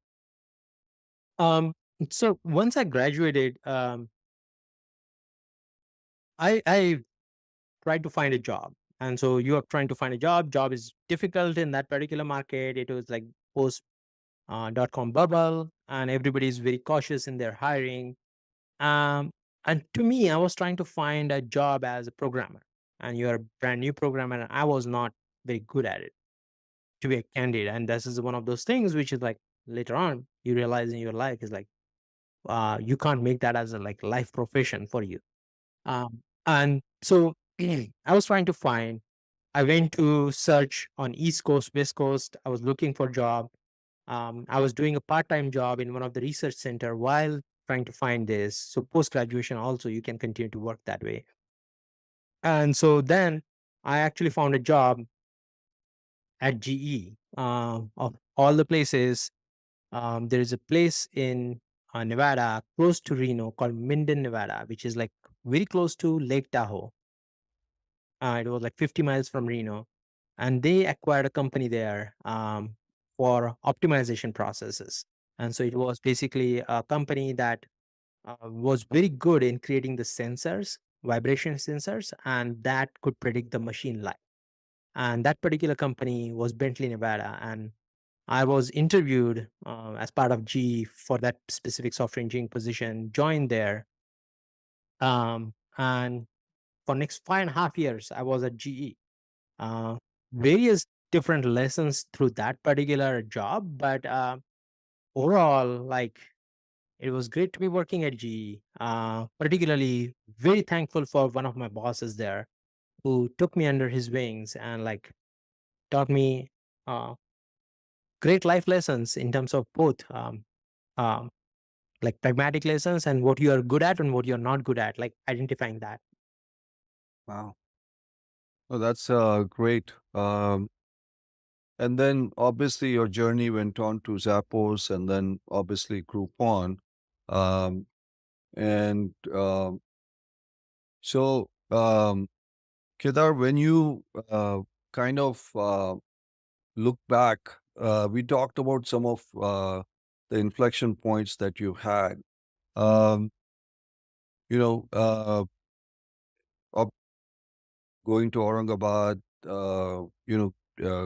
Um, so once I graduated, I tried to find a job. And so you are trying to find a job. Job is difficult in that particular market. It was like post .com bubble, and everybody is very cautious in their hiring. Um, and to me, I was trying to find a job as a programmer, and you're a brand new programmer, and I was not very good at it, to be a candidate. And this is one of those things which is like later on you realize in your life is like you can't make that as a like life profession for you. And so I was trying to find. I went to search on East Coast, West Coast. I was looking for job. I was doing a part-time job in one of the research center while trying to find this. So post graduation, also you can continue to work that way. And so then I actually found a job at GE. Of all the places, there is a place in Nevada, close to Reno, called Minden, Nevada, which is like very close to Lake Tahoe. It was like 50 miles from Reno, and they acquired a company there for optimization processes. And so it was basically a company that was very good in creating the sensors, vibration sensors, and that could predict the machine life. And that particular company was Bentley, Nevada. And I was interviewed as part of G for that specific software engineering position, joined there. And for next 5.5 years, I was at GE. Uh, Various different lessons through that particular job, but overall, like it was great to be working at GE. Particularly, very thankful for one of my bosses there who took me under his wings and like taught me uh, great life lessons in terms of both um, like pragmatic lessons and what you are good at and what you're not good at, like identifying that. Wow. Oh, that's great. And then obviously your journey went on to Zappos and then obviously Groupon. Um, and so, Kedar, when you kind of look back, we talked about some of the inflection points that you had. Um, you know, up- Going to Aurangabad,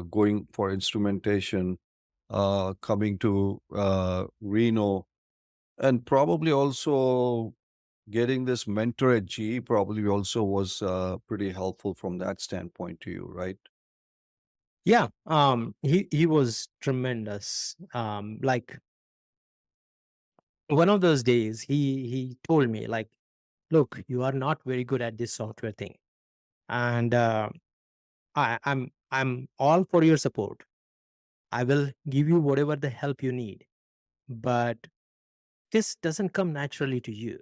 going for instrumentation, coming to Reno, and probably also getting this mentor at GE probably also was pretty helpful from that standpoint to you, right? Yeah, he was tremendous. Like one of those days, he told me like, "Look, you are not very good at this software thing, and I'm all for your support. I will give you whatever the help you need, but this doesn't come naturally to you.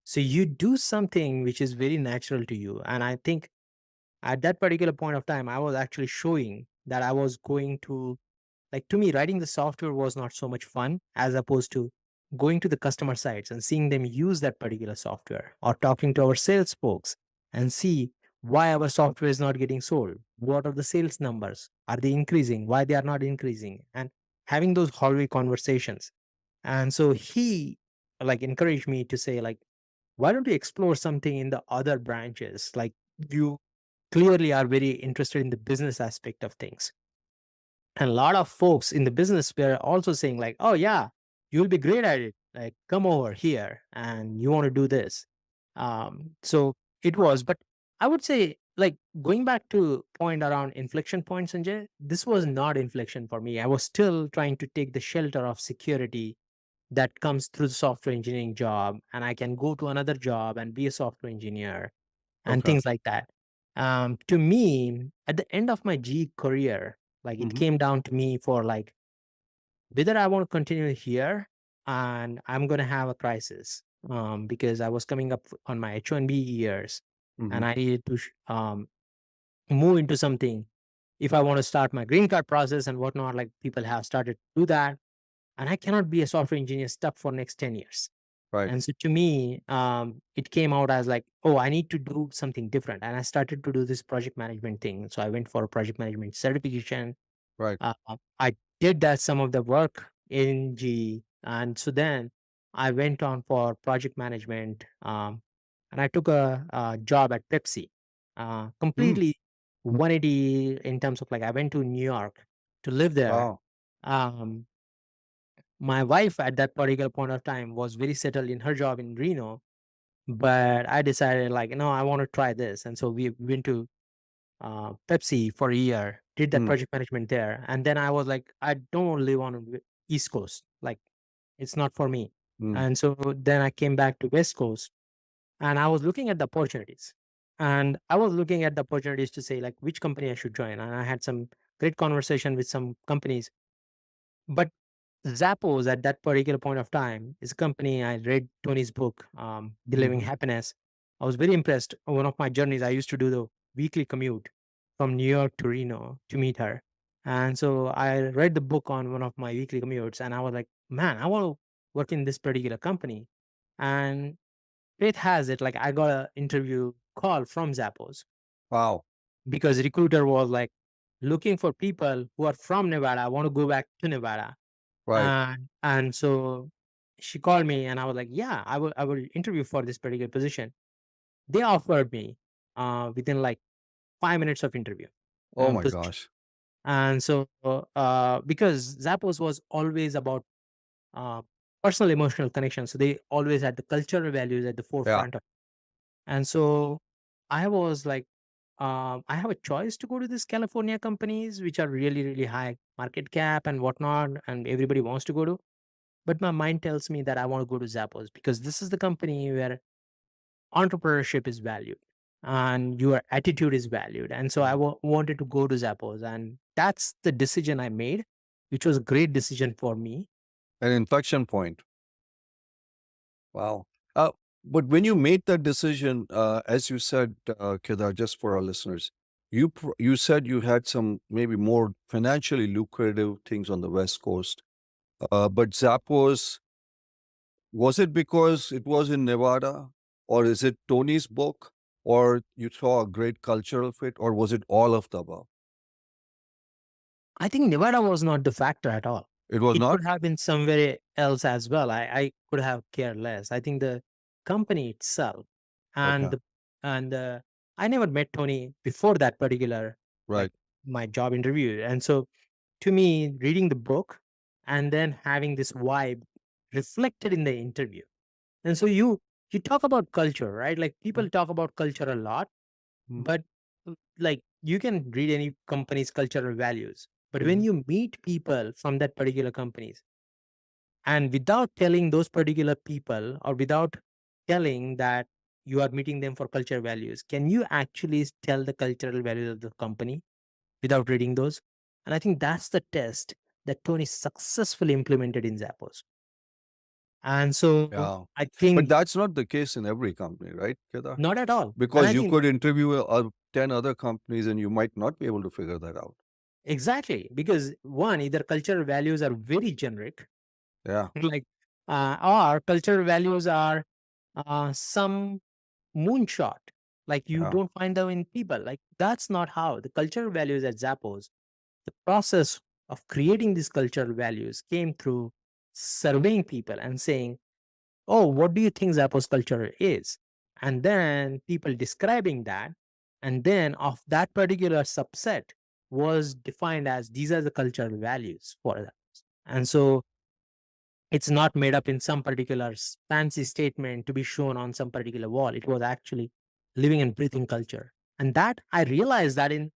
So you do something which is very natural to you." And I think at that particular point of time, I was actually showing that I was going to, like, to me, writing the software was not so much fun as opposed to going to the customer sites and seeing them use that particular software, or talking to our sales folks and see why our software is not getting sold. What are the sales numbers? Are they increasing? Why they are not increasing? And having those hallway conversations. And so he like encouraged me to say like, why don't you explore something in the other branches? Like, you clearly are very interested in the business aspect of things, and a lot of folks in the business were also saying like, oh yeah, you'll be great at it, like come over here and you want to do this. So it was, but I would say, like, going back to point around inflection points, Sanjay, this was not inflection for me. I was still trying to take the shelter of security that comes through the software engineering job, and I can go to another job and be a software engineer and Okay. things like that. To me, at the end of my G career, like it Hmm. came down to me for like whether I want to continue here and I'm going to have a crisis, because I was coming up on my H1B years Hmm. and I needed to move into something if I want to start my green card process and whatnot. Like people have started to do that. and I cannot be a software engineer stuck for next 10 years. Right. And so to me, it came out as like, oh, I need to do something different. And I started to do this project management thing. So I went for a project management certification. Right. I did that some of the work in G. And so then I went on for project management. And I took a job at Pepsi, Mm. completely 180 in terms of like, I went to New York to live there. Wow. Um, my wife at that particular point of time was very settled in her job in Reno, but I decided like, no, I want to try this. And so we went to Pepsi for a year, did that Mm. project management there. And then I was like, I don't live on East Coast. Like, it's not for me. Mm. And so then I came back to West Coast and I was looking at the opportunities. And I was looking at the opportunities to say, like, which company I should join. And I had some great conversation with some companies. But Zappos at that particular point of time is a company. I read Tony's book, Delivering Hmm. Happiness. I was very impressed. One of my journeys, I used to do the weekly commute from New York to Reno to meet her. And so I read the book on one of my weekly commutes and I was like, man, I want to work in this particular company. And it has it, like I got an interview call from Zappos Wow. because recruiter was like looking for people who are from Nevada, want to go back to Nevada. Right. And so she called me and I was like, yeah, I will interview for this particular position. They offered me within like 5 minutes of interview Oh my position. gosh. And so because Zappos was always about uh, personal emotional connection. So they always had the cultural values at the Yeah. forefront of. And so I was like, I have a choice to go to these California companies, which are really, really high market cap and whatnot, and everybody wants to go to. But my mind tells me that I want to go to Zappos because this is the company where entrepreneurship is valued and your attitude is valued. And so I Mm. wanted to go to Zappos. And that's the decision I made, which was a great decision for me. An inflection point. Wow. Uh, but when you made that decision, as you said, Kedar, just for our listeners, you said you had some maybe more financially lucrative things on the West Coast. But Zappos, was it because it was in Nevada, or is it Tony's book, or you saw a great cultural fit, or was it all of the above? I think Nevada was not the factor at all. It was It not. could have been somewhere else as well. I could have cared less. I think the company itself and Okay. the, and I never met Tony before that particular like Right. my job interview. And so to me, reading the book and then having this vibe reflected in the interview. And so you talk about culture, right? Like Mm. people talk about culture a lot, Mm. but like you can read any company's cultural values. But when Mhm. you meet people from that particular companies and without telling those particular people or without telling that you are meeting them for cultural values, can you actually tell the cultural values of the company without reading those? And I think that's the test that Tony successfully implemented in Zappos. And so Yeah. I But think that's not the case in every company, right, Kedar? not at all. And Because I you think could interview 10 other companies and you might not be able to figure that out. exactly because one, either cultural values are very generic, Yeah. like, or cultural values are some moonshot. Like you Yeah. don't find them in people. Like that's not how the cultural values at Zappos. The process of creating these cultural values came through surveying people and saying, "Oh, what do you think Zappos culture is?" And then people describing that, and then of that particular subset was defined as these are the cultural values for that. And so it's not made up in some particular fancy statement to be shown on some particular wall. It was actually living and breathing culture. And that I realized that in,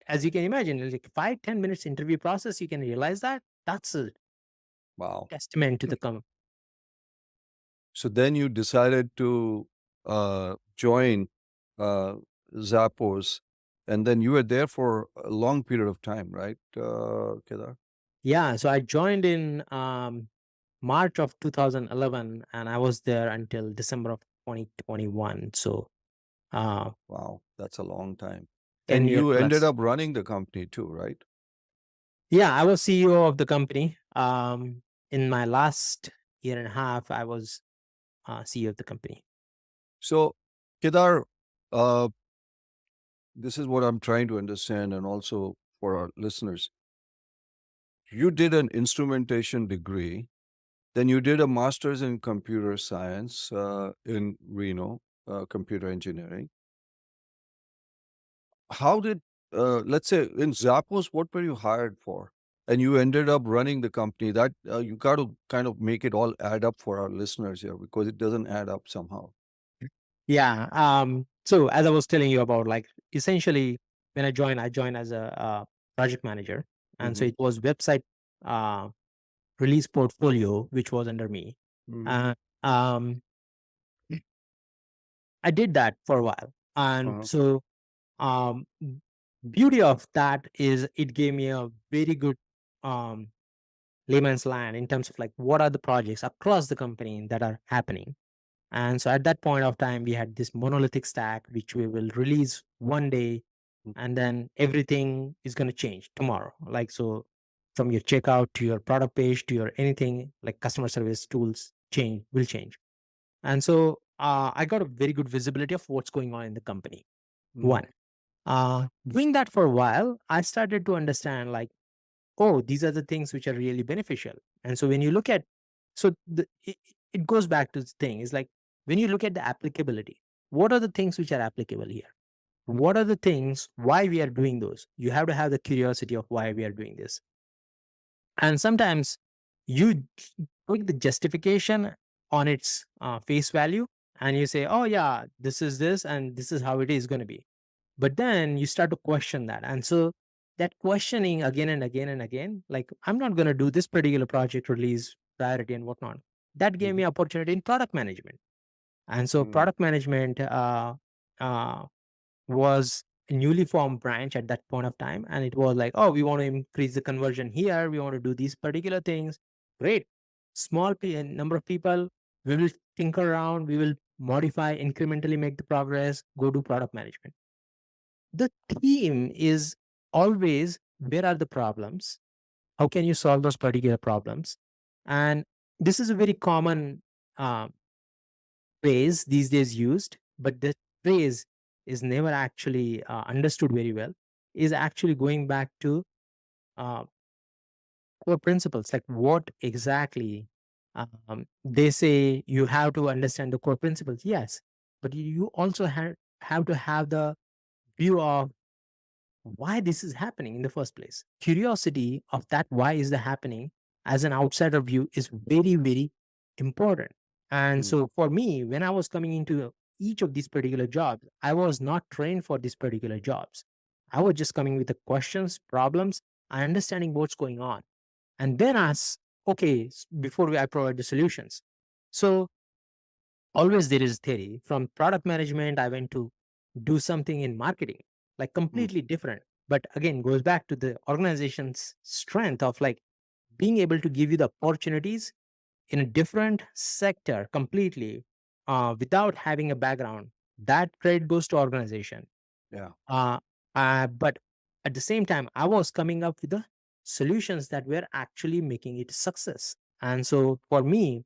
as you can imagine, like 5-10 minutes interview process, you can realize that that's a Wow. testament to the So then you decided to join uh, Zappos, and then you were there for a long period of time, right, Kedar? yeah. So I joined in March of 2011 and I was there until December of 2021. So uh, Wow, that's a long time. 10 And year you ended plus. up running the company too, right? Yeah, I was CEO of the company. In my last year and a half, I was CEO of the company. So, Kedar, uh, this is what I'm trying to understand, and also for our listeners. You did an instrumentation degree, then you did a master's in computer science in Reno, computer engineering. How did, let's say, in Zappos, what were you hired for? And you ended up running the company. That you got to kind of make it all add up for our listeners here because it doesn't add up somehow. Yeah. So as I was telling you about, like, essentially when I joined as a project manager, and so Mm-hmm. it was website uh, release portfolio which was under me. Mm-hmm. Uh, um, I did that for a while, and Uh-huh. so um, beauty of that is it gave me a very good um, layman's land in terms of like what are the projects across the company that are happening. And so at that point of time, we had this monolithic stack, which we will release one day, and then everything is going to change tomorrow. Like, so from your checkout to your product page to your anything like customer service tools will change. And so I got a very good visibility of what's going on in the company. Mm-hmm. One, doing that for a while, I started to understand like, oh, these are the things which are really beneficial. And so when you look at, it goes back to the thing is like, when you look at the applicability, what are the things which are applicable here? What are the things why we are doing those? You have to have the curiosity of why we are doing this. And sometimes you take the justification on its face value, and you say, oh yeah, this is this and this is how it is going to be. But then you start to question that. And so that questioning again and again and again, like, I'm not going to do this particular project release priority and whatnot. That gave Mm-hmm. me opportunity in product management. And so Mm-hmm. product management uh, was a newly formed branch at that point of time. And it was like, oh, we want to increase the conversion here. We want to do these particular things. Great. Number of people. We will tinker around. We will modify, incrementally make the progress, go do product management. The theme is always, where are the problems? How can you solve those particular problems? And this is a very common uh, phrase these days used, but the phrase is never actually understood very well, is actually going back to uh, core principles, like what exactly they say you have to understand the core principles. Yes, but you also have to have the view of why this is happening in the first place. Curiosity of that why is the happening as an outsider view is very, very important. And Mm-hmm. so for me, when I was coming into each of these particular jobs, I was not trained for these particular jobs. I was just coming with the questions, problems, and understanding what's going on. And then ask, okay, I provide the solutions. So always there is theory. From product management, I went to do something in marketing, like completely different. But again, goes back to the organization's strength of like being able to give you the opportunities in a different sector completely without having a background. That credit goes to organization. Yeah. Uh, but at the same time, I was coming up with the solutions that were actually making it success. And so for me,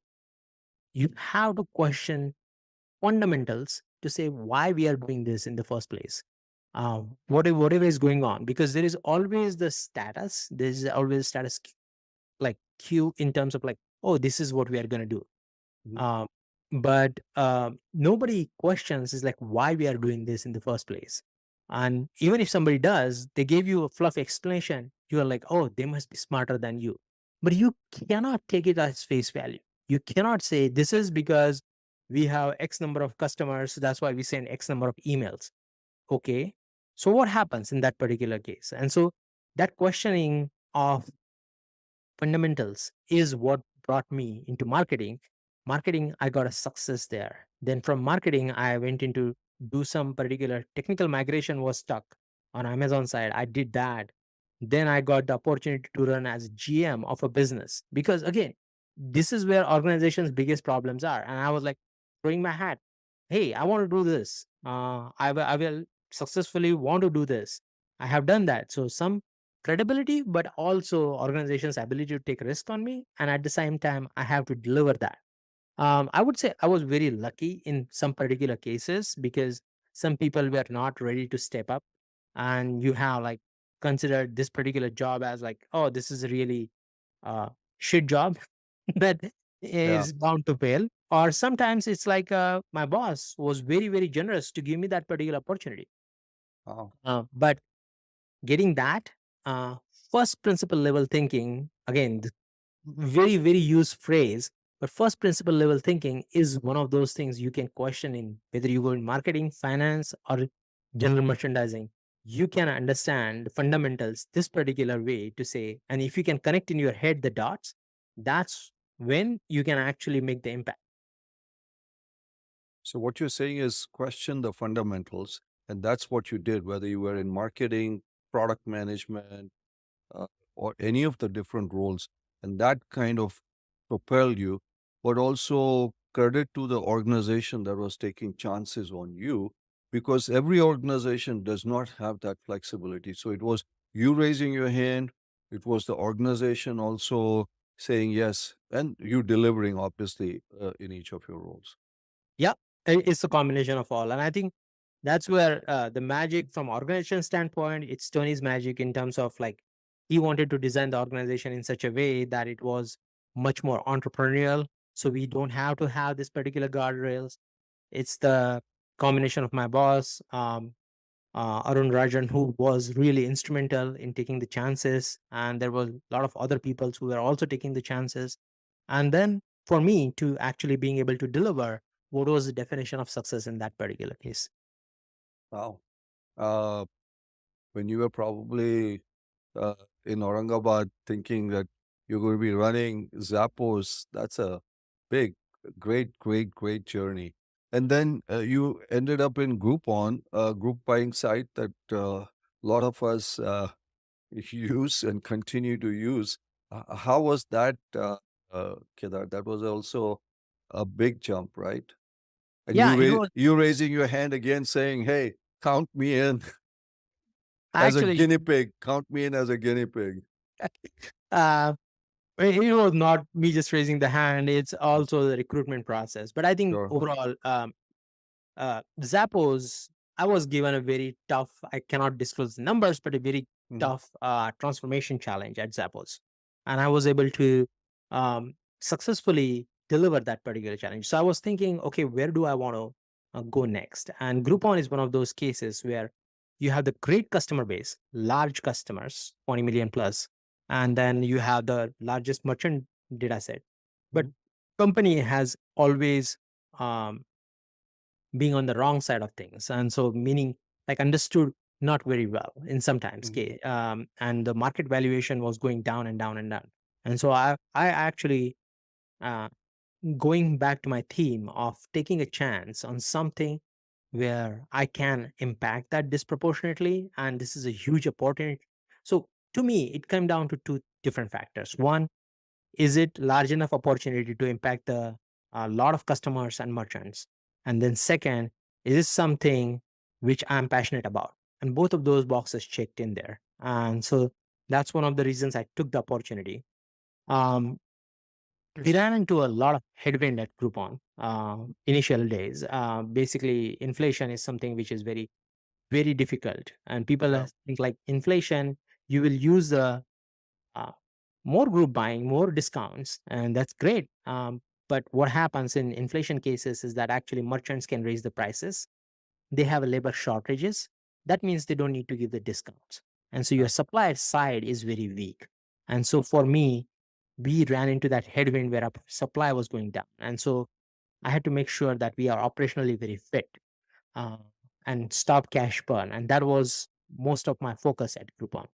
you have to question fundamentals to say why we are doing this in the first place. Whatever is going on, because there is always the status. There is always status like queue in terms of like, oh, this is what we are going to do. Mm-hmm. Um, but nobody questions is like why we are doing this in the first place. And even if somebody does, they gave you a fluff explanation. You are like, oh, they must be smarter than you. But you cannot take it as face value. You cannot say this is because we have X number of customers. So that's why we send X number of emails. Okay. So what happens in that particular case? And so that questioning of fundamentals is what brought me into marketing. Marketing, I got a success there. Then from marketing, I went into do some particular technical migration was stuck on Amazon side. I did that. Then I got the opportunity to run as GM of a business because again, this is where organizations' biggest problems are. And I was like throwing my hat. Hey, I want to do this. I will successfully want to do this. I have done that. So some credibility, but also organization's ability to take risk on me. And at the same time, I have to deliver that. I would say I was very lucky in some particular cases because some people were not ready to step up, and you have like considered this particular job as like, oh, this is a really shit job that Yeah. is bound to fail. Or sometimes it's like my boss was very, very generous to give me that particular opportunity. Wow. But getting that uh, first principle level thinking, again, very, very used phrase, but first principle level thinking is one of those things you can question in whether you go in marketing, finance, or general merchandising. You can understand the fundamentals this particular way to say, and if you can connect in your head the dots, that's when you can actually make the impact. So what you're saying is question the fundamentals, and that's what you did, whether you were in marketing, product management, uh, or any of the different roles, and that kind of propelled you. But also credit to the organization that was taking chances on you, because every organization does not have that flexibility. So it was you raising your hand, it was the organization also saying yes, and you delivering obviously in each of your roles. Yeah, it's a combination of all. And I think that's where the magic from organization standpoint, it's Tony's magic in terms of like he wanted to design the organization in such a way that it was much more entrepreneurial. So we don't have to have this particular guardrails. It's the combination of my boss, Arun Rajan, who was really instrumental in taking the chances. And there was a lot of other people who were also taking the chances. And then for me to actually being able to deliver what was the definition of success in that particular case. Wow. Uh, when you were probably uh, in Aurangabad thinking that you're going to be running Zappos, that's a big, great journey. And then you ended up in Groupon, a group buying site that a lot of us use and continue to use. How was that, Kedar? That was also a big jump, right? And Yeah, it was you raising your hand again, saying, "Hey, count me in as a actually guinea pig. Count me in as a guinea pig." uh it was not me just raising the hand, it's also the recruitment process. But I think Sure. overall, Zappos, I was given a very tough, I cannot disclose the numbers, but a very Mhm. tough transformation challenge at Zappos. And I was able to successfully deliver that particular challenge. So I was thinking, okay, where do I want to go next? And Groupon is one of those cases where you have the great customer base, large customers, 20 million plus, and then you have the largest merchant data set. But Mhm. company has always um, being on the wrong side of things, and so meaning like understood not very well in sometimes Mhm. case, and the market valuation was going down and down and down. And so I actually uh, going back to my theme of taking a chance on something where I can impact that disproportionately, and this is a huge opportunity. So to me it came down to two different factors. One, is it large enough opportunity to impact the a lot of customers and merchants? And then second, is this something which I'm passionate about? And both of those boxes checked in there. And so that's one of the reasons I took the opportunity. Um, we ran into a lot of headwind at Groupon initial days. Basically, inflation is something which is very, very difficult. And people Yeah. think like inflation, you will use the uh, more group buying, more discounts, and that's great. But what happens in inflation cases is that actually merchants can raise the prices. They have labor shortages. That means they don't need to give the discounts. And so your Yeah. supply side is very weak. And so for me, we ran into that headwind where our supply was going down. And so I had to make sure that we are operationally very fit uh, and stop cash burn. And that was most of my focus at Groupon.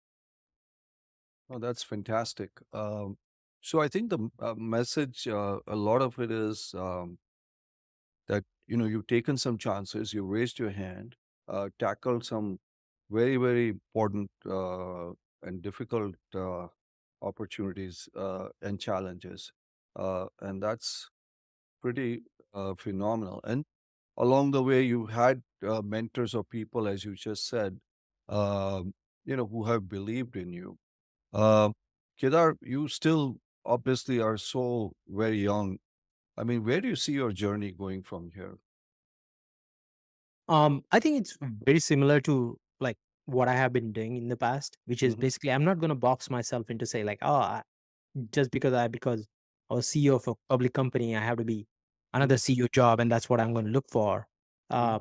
Oh, that's fantastic. So I think the message, a lot of it is that you've taken some chances, you raised your hand, tackled some very important and difficult opportunities and challenges, and that's pretty phenomenal. And along the way, you had mentors or people, as you just said. who have believed in you. Uh, Kedar, you still obviously are so very young. I mean, where do you see your journey going from here? I think it's very similar to like what I have been doing in the past, which is Hmm. basically I'm not going to box myself into say like, oh, just because I was CEO of a public company, I have to be another CEO job, and that's what I'm going to look for. Hmm.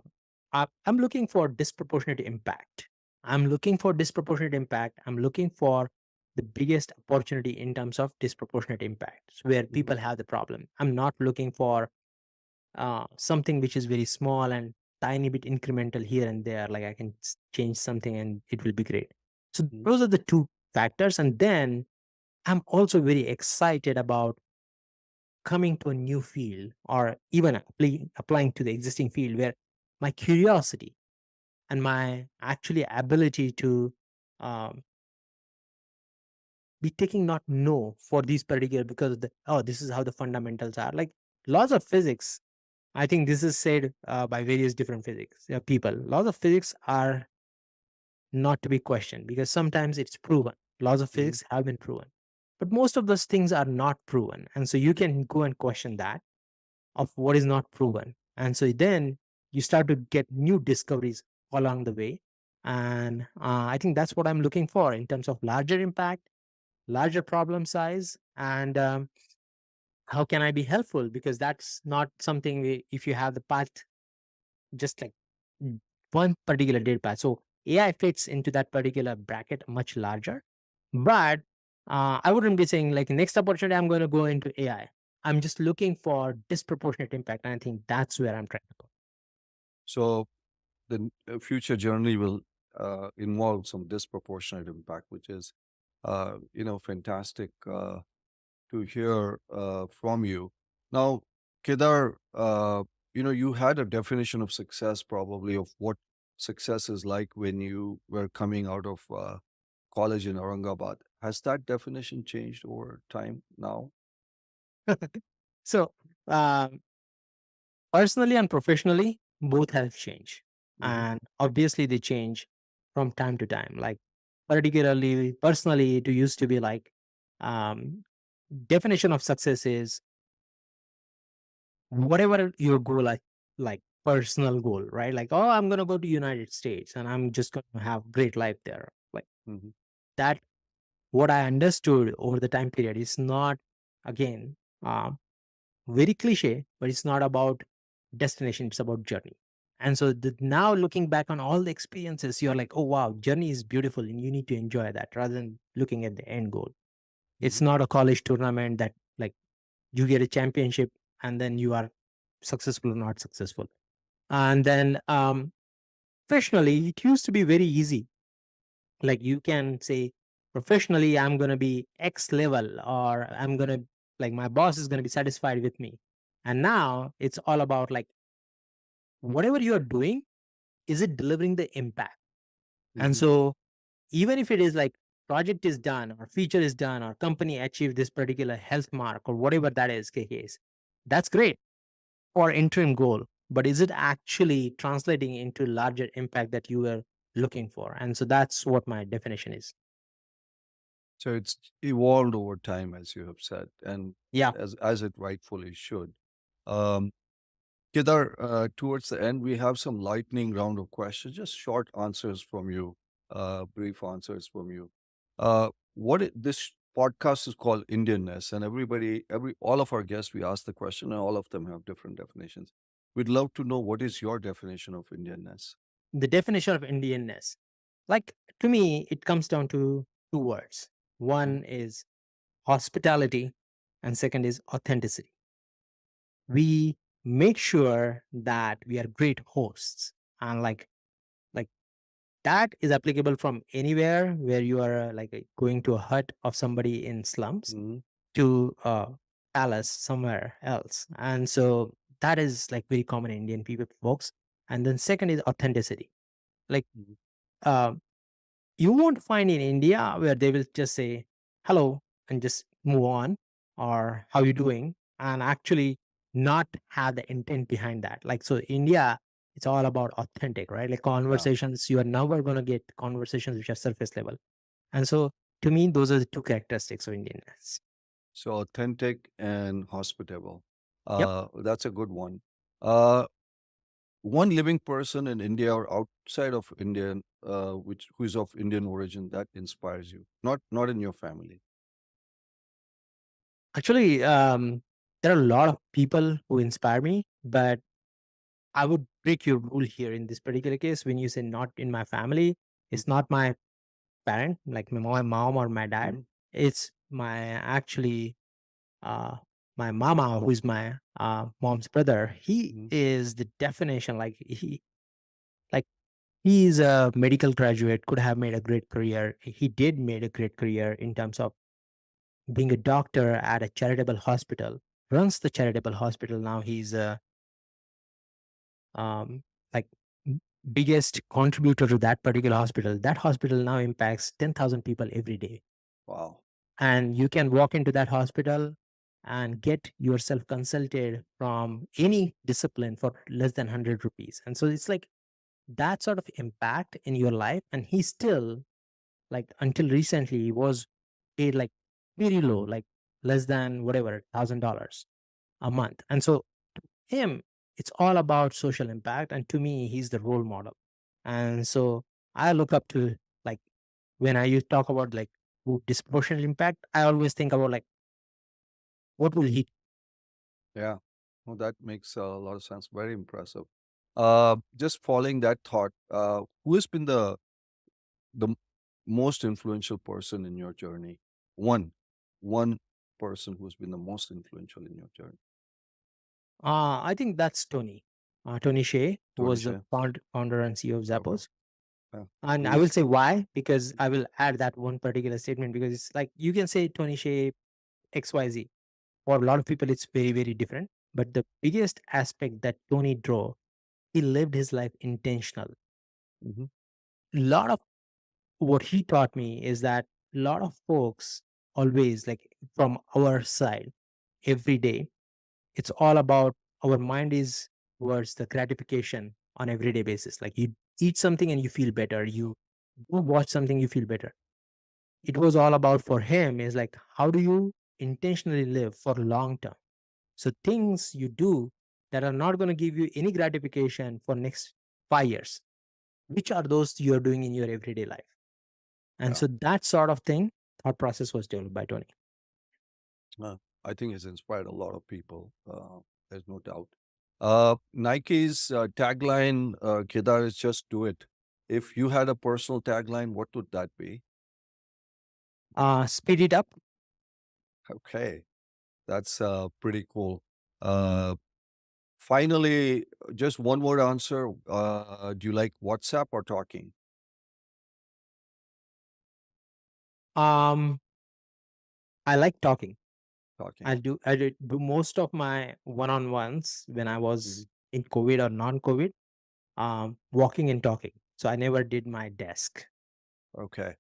Uh, I'm looking for disproportionate impact. I'm looking for disproportionate impact. I'm looking for the biggest opportunity in terms of disproportionate impact, where Hmm. people have the problem. I'm not looking for something which is very small and tiny bit incremental here and there. Like I can change something and it will be great. So Hmm. those are the two factors. And then I'm also very excited about coming to a new field or even applying to the existing field where my curiosity and my actually ability to um, be taking not no for these particular because of oh, this is how the fundamentals are like laws of physics. I think this is said by various different physics people. Laws of physics are not to be questioned because sometimes it's proven. Laws of Hmm. physics have been proven, but most of those things are not proven, and so you can go and question that of what is not proven. And so then you start to get new discoveries along the way. And I think that's what I'm looking for in terms of larger impact, larger problem size, and how can I be helpful? Because that's not something if you have the path, just like mm, one particular data path. So AI fits into that particular bracket much larger. But I wouldn't be saying like next opportunity, I'm going to go into AI. I'm just looking for disproportionate impact. And I think that's where I'm trying to go. So the future journey will involve some disproportionate impact, which is, fantastic to hear from you. Now, Kedar, you had a definition of success, probably of what success is like when you were coming out of college in Aurangabad. Has that definition changed over time now? So, um, personally and professionally, both have changed. Hmm. And obviously, they change from time to time. Like, particularly personally, it used to be like, um, definition of success is whatever your goal, like personal goal, right? Like, oh, I'm going to go to United States and I'm just going to have great life there. Like Hmm. that, what I understood over the time period is not, again, um, very cliche, but it's not about destination, it's about journey. And so now looking back on all the experiences, you're like, oh wow, journey is beautiful and you need to enjoy that rather than looking at the end goal. Hmm. It's not a college tournament that like you get a championship and then you are successful or not successful. And then professionally, it used to be very easy. Like you can say professionally, I'm gonna be X level, or I'm gonna like my boss is gonna be satisfied with me. And now it's all about like whatever you are doing, is it delivering the impact? And Hmm. so even if it is like project is done or feature is done or company achieved this particular health mark or whatever that is case, that's great or interim goal. But is it actually translating into larger impact that you were looking for? And so that's what my definition is. So it's evolved over time, as you have said, and Yeah. as it rightfully should. Um, Kedar, towards the end, we have some lightning round of questions, just short answers from you, brief answers from you. This podcast is called Indianness, and all of our guests, we ask the question, and all of them have different definitions. We'd love to know what is your definition of Indianness. The definition of Indianness, like to me, it comes down to two words. Mhm. One is hospitality, and second is authenticity. We make sure that we are great hosts, and like that is applicable from anywhere where you are going to a hut of somebody in slums Mhm. to a palace somewhere else. And so that is like very common in Indian people folks. And then second is authenticity. Like Mhm. um you won't find in India where they will just say hello and just move on, or how you doing, and actually not have the intent behind that. Like so India, It's all about authentic, right? Like Yeah. conversations, you are never going to get conversations which are surface level. And so to me, those are the two characteristics of Indianness. So authentic and hospitable. Yep. That's a good one. Uh, One living person in India or outside of India, which who is of Indian origin, that inspires you. Not in your family. Actually, there are a lot of people who inspire me, but I would break your rule here in this particular case. When you say not in my family, it's not my parent, like my mom or my dad. Mm-hmm. It's my actually uh, my mama, who is my mom's brother. He Hmm. is the definition. Like he is a medical graduate, could have made a great career. He did made a great career in terms of being a doctor at a charitable hospital. Runs the charitable hospital now. He's a um, like biggest contributor to that particular hospital. That hospital now impacts 10,000 people every day. Wow. And you can walk into that hospital and get yourself consulted from any discipline for less than 100 rupees. And so it's like that sort of impact in your life. And he still, like, until recently, he was paid like very low, like less than whatever, $1,000 a month. And so him, it's all about social impact. And to me, he's the role model. And so I look up to, like, when I used to talk about like disproportionate impact, I always think about like, what will he? Yeah. Well, that makes a lot of sense. Very impressive. Just following that thought, who has been the most influential person in your journey? One person who's been the most influential in your journey. I think that's Tony Shea, who Tony was the Shea. founder and CEO of Okay. Zappos. Yeah. And I will He's say why, because I will add that one particular statement because it's like you can say Tony Shea XYZ. For a lot of people, it's very, very different. But the biggest aspect that Tony drove, he lived his life intentional. Mhm. A lot of what he taught me is that a lot of folks always, like, from our side, every day, it's all about our mind is towards the gratification on everyday basis. Like you eat something and you feel better. You go watch something, you feel better. It was all about for him is like, how do you intentionally live for long term? So things you do that are not going to give you any gratification for next 5 years, which are those you're doing in your everyday life? And Yeah. so that sort of thing, thought process was developed by Tony. I think it's inspired a lot of people. There's no doubt. Nike's tagline, Kedar, is just do it. If you had a personal tagline, what would that be? Speed it up. Okay, that's pretty cool. Uh, Finally, just one more answer. Do you like WhatsApp or talking? Um, I like talking. Talking. I did do most of my one-on-ones when I Mhm. was in COVID or non-COVID, walking and talking. So I never did my desk. Okay.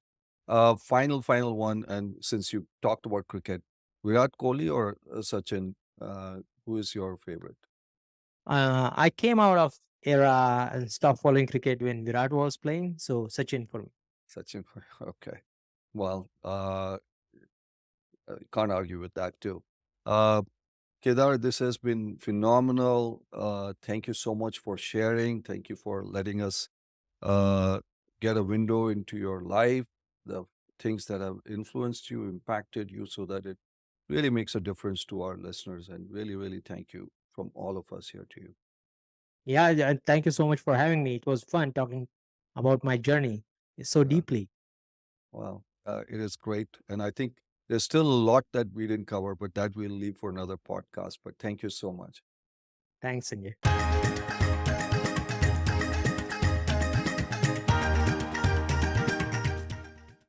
Final one. And since you talked about cricket, Virat Kohli or Sachin, who is your favorite? I came out of era and stopped following cricket when Virat was playing. So Sachin for me. Sachin. Okay. Well, can't argue with that too. Uh, Kedar, this has been phenomenal. Thank you so much for sharing. Thank you for letting us uh, get a window into your life, the things that have influenced you, impacted you, so that it really makes a difference to our listeners. And really, really thank you from all of us here to you. Yeah, yeah, and thank you so much for having me. It was fun talking about my journey so Yeah. deeply. Well, it is great. And I think there's still a lot that we didn't cover, but that we'll leave for another podcast. But thank you so much. Thanks, Sanjay.